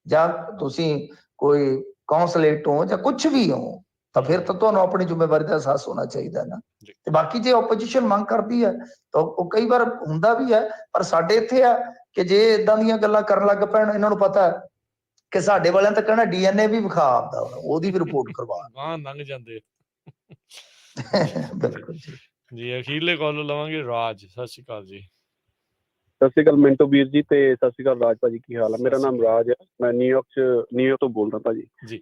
ਜਾਂ ਤੁਸੀਂ ਕੋਈ ਕੌਂਸਲੇਟ ਹੋ ਜਾਂ ਕੁਝ ਵੀ ਹੋ, ਤਾਂ ਫਿਰ ਤਾਂ ਤੁਹਾਨੂੰ ਆਪਣੀ ਜ਼ਿੰਮੇਵਾਰੀ ਦਾ ਅਹਿਸਾਸ ਹੋਣਾ ਚਾਹੀਦਾ ਨਾ। ਜੀ। ਤੇ ਬਾਕੀ ਜੇ ਆਪੋਜੀਸ਼ਨ ਮੰਗ ਕਰਦੀ ਹੈ ਤਾਂ ਉਹ ਕਈ ਵਾਰ ਹੁੰਦਾ ਵੀ ਹੈ, ਪਰ ਸਾਡੇ ਇੱਥੇ ਆ ਕਿ ਜੇ ਇਦਾਂ ਦੀਆਂ ਗੱਲਾਂ ਕਰਨ ਲੱਗ ਪੈਣ, ਇਹਨਾਂ ਨੂੰ ਪਤਾ ਹੈ ਕਿ ਸਾਡੇ ਵਾਲਿਆਂ ਤਾਂ ਕਹਿਣਾ DNA ਵੀ ਵਿਖਾ ਆਪਦਾ, ਉਹਦੀ ਵੀ ਰਿਪੋਰਟ ਕਰਵਾ। ਗਾਂ ਲੰਘ ਜਾਂਦੇ। ਬਿਲਕੁਲ ਜੀ। ਜੀ ਅਖੀਰਲੇ ਕਾਲ ਲਵਾਂਗੇ ਰਾਜ। ਸਤਿ ਸ਼੍ਰੀ ਅਕਾਲ ਜੀ। ਸਤਿ ਸ਼੍ਰੀ ਅਕਾਲ ਮਿੰਟੂ ਵੀਰ ਜੀ, ਤੇ ਸਤਿ ਸ਼੍ਰੀ ਅਕਾਲ ਰਾਜ ਭਾਜੀ, ਕੀ ਹਾਲ ਹੈ? ਮੇਰਾ ਸਤਿ ਸ਼੍ਰੀ ਨਾਮ ਅਕਾਲ। ਰਾਜ ਹੈ, ਮੈਂ ਨਿਊਯਾਰਕ ਤੋਂ ਬੋਲਦਾ ਭਾਜੀ। ਜੀ।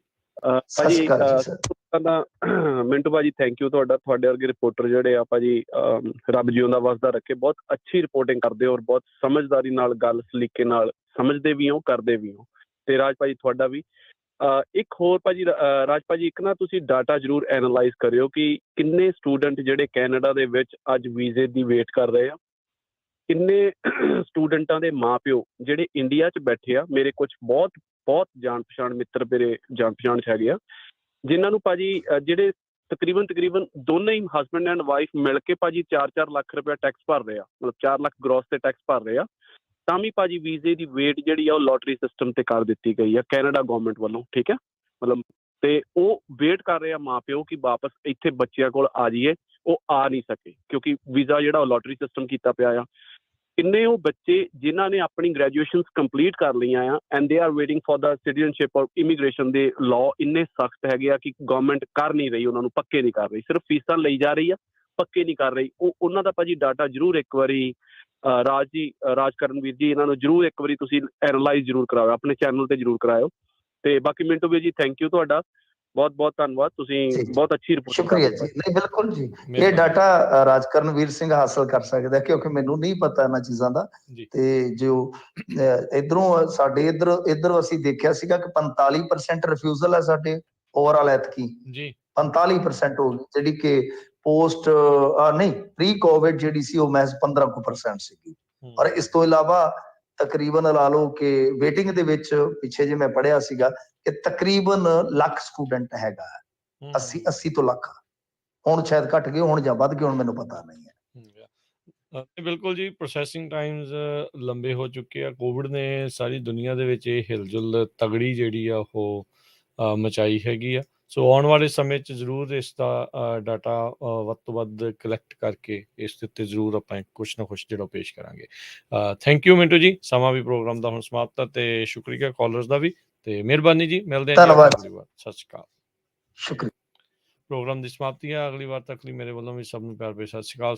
ਸਤਿ ਸ਼੍ਰੀ ਭਾਜੀ ਅਕਾਲ ਜੀ ਸਰ। ਤਾਂ ਮਿੰਟੂ ਭਾਜੀ ਥੈਂਕ ਯੂ ਤੁਹਾਡਾ, ਤੁਹਾਡੇ ਵਰਗੇ ਰਿਪੋਰਟਰ ਜਿਹੜੇ ਆ ਭਾਜੀ, ਰੱਬ ਜਿਉਂਦਾ ਵਸਦਾ ਰੱਖੇ, ਬਹੁਤ ਅੱਛੀ ਰਿਪੋਰਟਿੰਗ ਕਰਦੇ ਹੋ ਔਰ ਬਹੁਤ ਸਮਝਦਾਰੀ ਨਾਲ, ਗੱਲ ਸਲੀਕੇ ਨਾਲ ਸਮਝਦੇ ਵੀ ਹੋ, ਕਰਦੇ ਵੀ ਹੋ। ਤੇ ਰਾਜ ਭਾਜੀ ਤੁਹਾਡਾ ਵੀ ਇੱਕ ਹੋਰ ਭਾਜੀ, ਰਾਜ ਭਾਜੀ ਇੱਕ ਨਾ ਤੁਸੀਂ ਡਾਟਾ ਜ਼ਰੂਰ ਐਨਾਲਾਈਜ਼ ਕਰਿਓ ਕਿ ਕਿੰਨੇ ਸਟੂਡੈਂਟ ਜਿਹੜੇ ਕੈਨੇਡਾ ਦੇ ਵਿੱਚ ਅੱਜ ਵੀਜ਼ੇ ਦੀ ਵੇਟ ਕਰ ਰਹੇ ਆ, ਕਿੰਨੇ ਸਟੂਡੈਂਟਾਂ ਦੇ ਮਾਪਿਓ ਜਿਹੜੇ ਇੰਡੀਆ 'ਚ ਬੈਠੇ ਆ। ਮੇਰੇ ਕੁਝ ਬਹੁਤ ਜਾਣ ਪਛਾਣ ਮਿੱਤਰ ਮੇਰੇ ਜਾਣ ਪਛਾਣ 'ਚ ਹੈਗੇ ਆ, ਜਿਨ੍ਹਾਂ ਨੂੰ ਭਾਜੀ ਜਿਹੜੇ ਤਕਰੀਬਨ ਦੋਨੇ ਹੀ ਹਸਬੈਂਡ ਐਂਡ ਵਾਈਫ ਮਿਲ ਕੇ ਭਾਜੀ 4-4 ਲੱਖ ਰੁਪਇਆ ਟੈਕਸ ਭਰ ਰਹੇ ਆ, ਮਤਲਬ 4 ਲੱਖ ਗ੍ਰੋਸ ਤੇ ਟੈਕਸ ਭਰ ਰਹੇ ਆ, ਤਾਂ ਵੀ ਭਾਜੀ ਵੀਜ਼ੇ ਦੀ ਵੇਟ ਜਿਹੜੀ ਆ ਉਹ ਲੋਟਰੀ ਸਿਸਟਮ ਤੇ ਕਰ ਦਿੱਤੀ ਗਈ ਆ ਕੈਨੇਡਾ ਗੌਰਮੈਂਟ ਵੱਲੋਂ, ਠੀਕ ਹੈ ਮਤਲਬ। ਤੇ ਉਹ ਵੇਟ ਕਰ ਰਹੇ ਆ ਮਾਂ ਪਿਓ ਕਿ ਵਾਪਸ ਇੱਥੇ ਬੱਚਿਆਂ ਕੋਲ ਆ ਜਾਈਏ, ਉਹ ਆ ਨਹੀਂ ਸਕੇ ਕਿਉਂਕਿ ਵੀਜ਼ਾ ਜਿਹੜਾ ਉਹ ਲੋਟਰੀ ਸਿਸਟਮ ਕੀਤਾ ਪਿਆ ਆ। ਕਿੰਨੇ ਉਹ ਬੱਚੇ ਜਿਨ੍ਹਾਂ ਨੇ ਆਪਣੀ ਗ੍ਰੈਜੂਏਸ਼ਨਸ ਕੰਪਲੀਟ ਕਰ ਲਈਆਂ ਆ and they are waiting for the citizenship ਔਰ ਇਮੀਗ੍ਰੇਸ਼ਨ ਦੇ ਲਾਅ ਇੰਨੇ ਸਖਤ ਹੈਗੇ ਆ ਕਿ ਗਵਰਨਮੈਂਟ ਕਰ ਨਹੀਂ ਰਹੀ, ਉਹਨਾਂ ਨੂੰ ਪੱਕੇ ਨਹੀਂ ਕਰ ਰਹੀ, ਸਿਰਫ ਫੀਸਾਂ ਲਈ ਜਾ ਰਹੀ ਆ, ਪੱਕੇ ਨਹੀਂ ਕਰ ਰਹੀ। ਉਹਨਾਂ ਦਾ ਭਾਜੀ ਡਾਟਾ ਜ਼ਰੂਰ ਇੱਕ ਵਾਰੀ ਰਾਜਕਰਨ ਵੀਰ ਜੀ, ਇਹਨਾਂ ਨੂੰ ਜ਼ਰੂਰ ਇੱਕ ਵਾਰੀ ਤੁਸੀਂ ਐਨਾਲਾਈਜ਼ ਜ਼ਰੂਰ ਕਰਾਓ, ਆਪਣੇ ਚੈਨਲ ਤੇ ਜ਼ਰੂਰ ਕਰਾਇਓ। ਤੇ ਬਾਕੀ ਮਿੰਟੂ ਵੀਰ ਜੀ ਥੈਂਕ ਯੂ ਤੁਹਾਡਾ, ਬਹੁਤ ਧੰਨਵਾਦ, ਤੁਸੀਂ ਬਹੁਤ ਅੱਛੀ ਰਿਪੋਰਟ। ਸ਼ੁਕਰੀਆ ਜੀ। ਨਹੀਂ ਬਿਲਕੁਲ ਜੀ, ਇਹ ਡਾਟਾ ਰਾਜਕਰਨਵੀਰ ਸਿੰਘ ਹਾਸਲ ਕਰ ਸਕਦਾ ਕਿਉਂਕਿ ਮੈਨੂੰ ਨਹੀਂ ਪਤਾ ਇਹਨਾਂ ਚੀਜ਼ਾਂ ਦਾ। ਤੇ ਜੋ ਇਧਰੋਂ ਸਾਡੇ ਇੱਧਰ ਅਸੀਂ ਦੇਖਿਆ ਸੀਗਾ ਕਿ 45% ਰਿਫਿਊਜ਼ਲ ਹੈ ਸਾਡੇ ਓਵਰਆਲ ਐਤਕੀ ਜੀ, 45% ਹੋ ਗਈ, ਜਿਹੜੀ ਕਿ ਪੋਸਟ ਨਹੀਂ ਪ੍ਰੀ ਕੋਵਿਡ ਜਿਹੜੀ ਸੀ ਉਹ ਮਹਿਜ਼ 15% ਸੀਗੀ। ਔਰ ਇਸ ਤੋਂ ਇਲਾਵਾ ਤਕਰੀਬਨ ਲਾ ਲਓ ਕਿ ਵੇਟਿੰਗ ਦੇ ਵਿੱਚ ਪਿੱਛੇ ਜੇ ਮੈਂ ਪੜ੍ਹਿਆ ਸੀਗਾ ਕਿ ਤਕਰੀਬਨ ਲੱਖ ਸਟੂਡੈਂਟ ਹੈਗਾ, 80 ਤੋਂ ਲੱਖ, ਹੁਣ ਸ਼ਾਇਦ ਘਟ ਗਏ ਹੁਣ ਜਾਂ ਵੱਧ ਗਏ, ਹੁਣ ਮੈਨੂੰ ਪਤਾ ਨਹੀਂ ਹੈ। ਬਿਲਕੁਲ ਜੀ, ਪ੍ਰੋਸੈਸਿੰਗ ਟਾਈਮਸ ਲੰਬੇ ਹੋ ਚੁੱਕੇ ਆ। ਕੋਵਿਡ ਨੇ ਸਾਰੀ ਦੁਨੀਆ ਦੇ ਵਿੱਚ ਇਹ ਹਿਲਜੁਲ ਤਗੜੀ ਜਿਹੜੀ ਆ ਉਹ ਮਚਾਈ ਹੈਗੀ ਆ। ਸੋ ਆਉਣ ਵਾਲੇ ਸਮੇਂ 'ਚ ਜ਼ਰੂਰ ਇਸ ਦਾ ਡਾਟਾ ਵੱਧ ਤੋਂ ਵੱਧ ਕਲੈਕਟ ਕਰਕੇ ਇਸ ਦੇ ਉੱਤੇ ਜ਼ਰੂਰ ਆਪਾਂ ਕੁਛ ਨਾ ਕੁਛ ਜਿਹੜਾ ਪੇਸ਼ ਕਰਾਂਗੇ। ਥੈਂਕ ਯੂ ਮਿੰਟੂ ਜੀ, ਸਮਾਂ ਵੀ ਪ੍ਰੋਗਰਾਮ ਦਾ ਹੁਣ ਸਮਾਪਤ ਹੈ ਤੇ ਸ਼ੁਕਰੀਆ ਕਾਲਰਸ ਦਾ ਵੀ, ਤੇ ਮਿਹਰਬਾਨੀ ਜੀ, ਮਿਲਦੇ ਹਾਂ ਜੀ ਅਗਲੀ ਵਾਰ। ਸਤਿ ਸ਼੍ਰੀ ਅਕਾਲ। ਸ਼ੁਕਰੀਆ। ਪ੍ਰੋਗਰਾਮ ਦੀ ਸਮਾਪਤੀ ਹੈ, ਅਗਲੀ ਵਾਰ ਤੱਕ ਲਈ ਮੇਰੇ ਵੱਲੋਂ ਵੀ ਸਭ ਨੂੰ ਪਿਆਰ ਭਰੀ ਸਤਿ ਸ਼੍ਰੀ ਅਕਾਲ।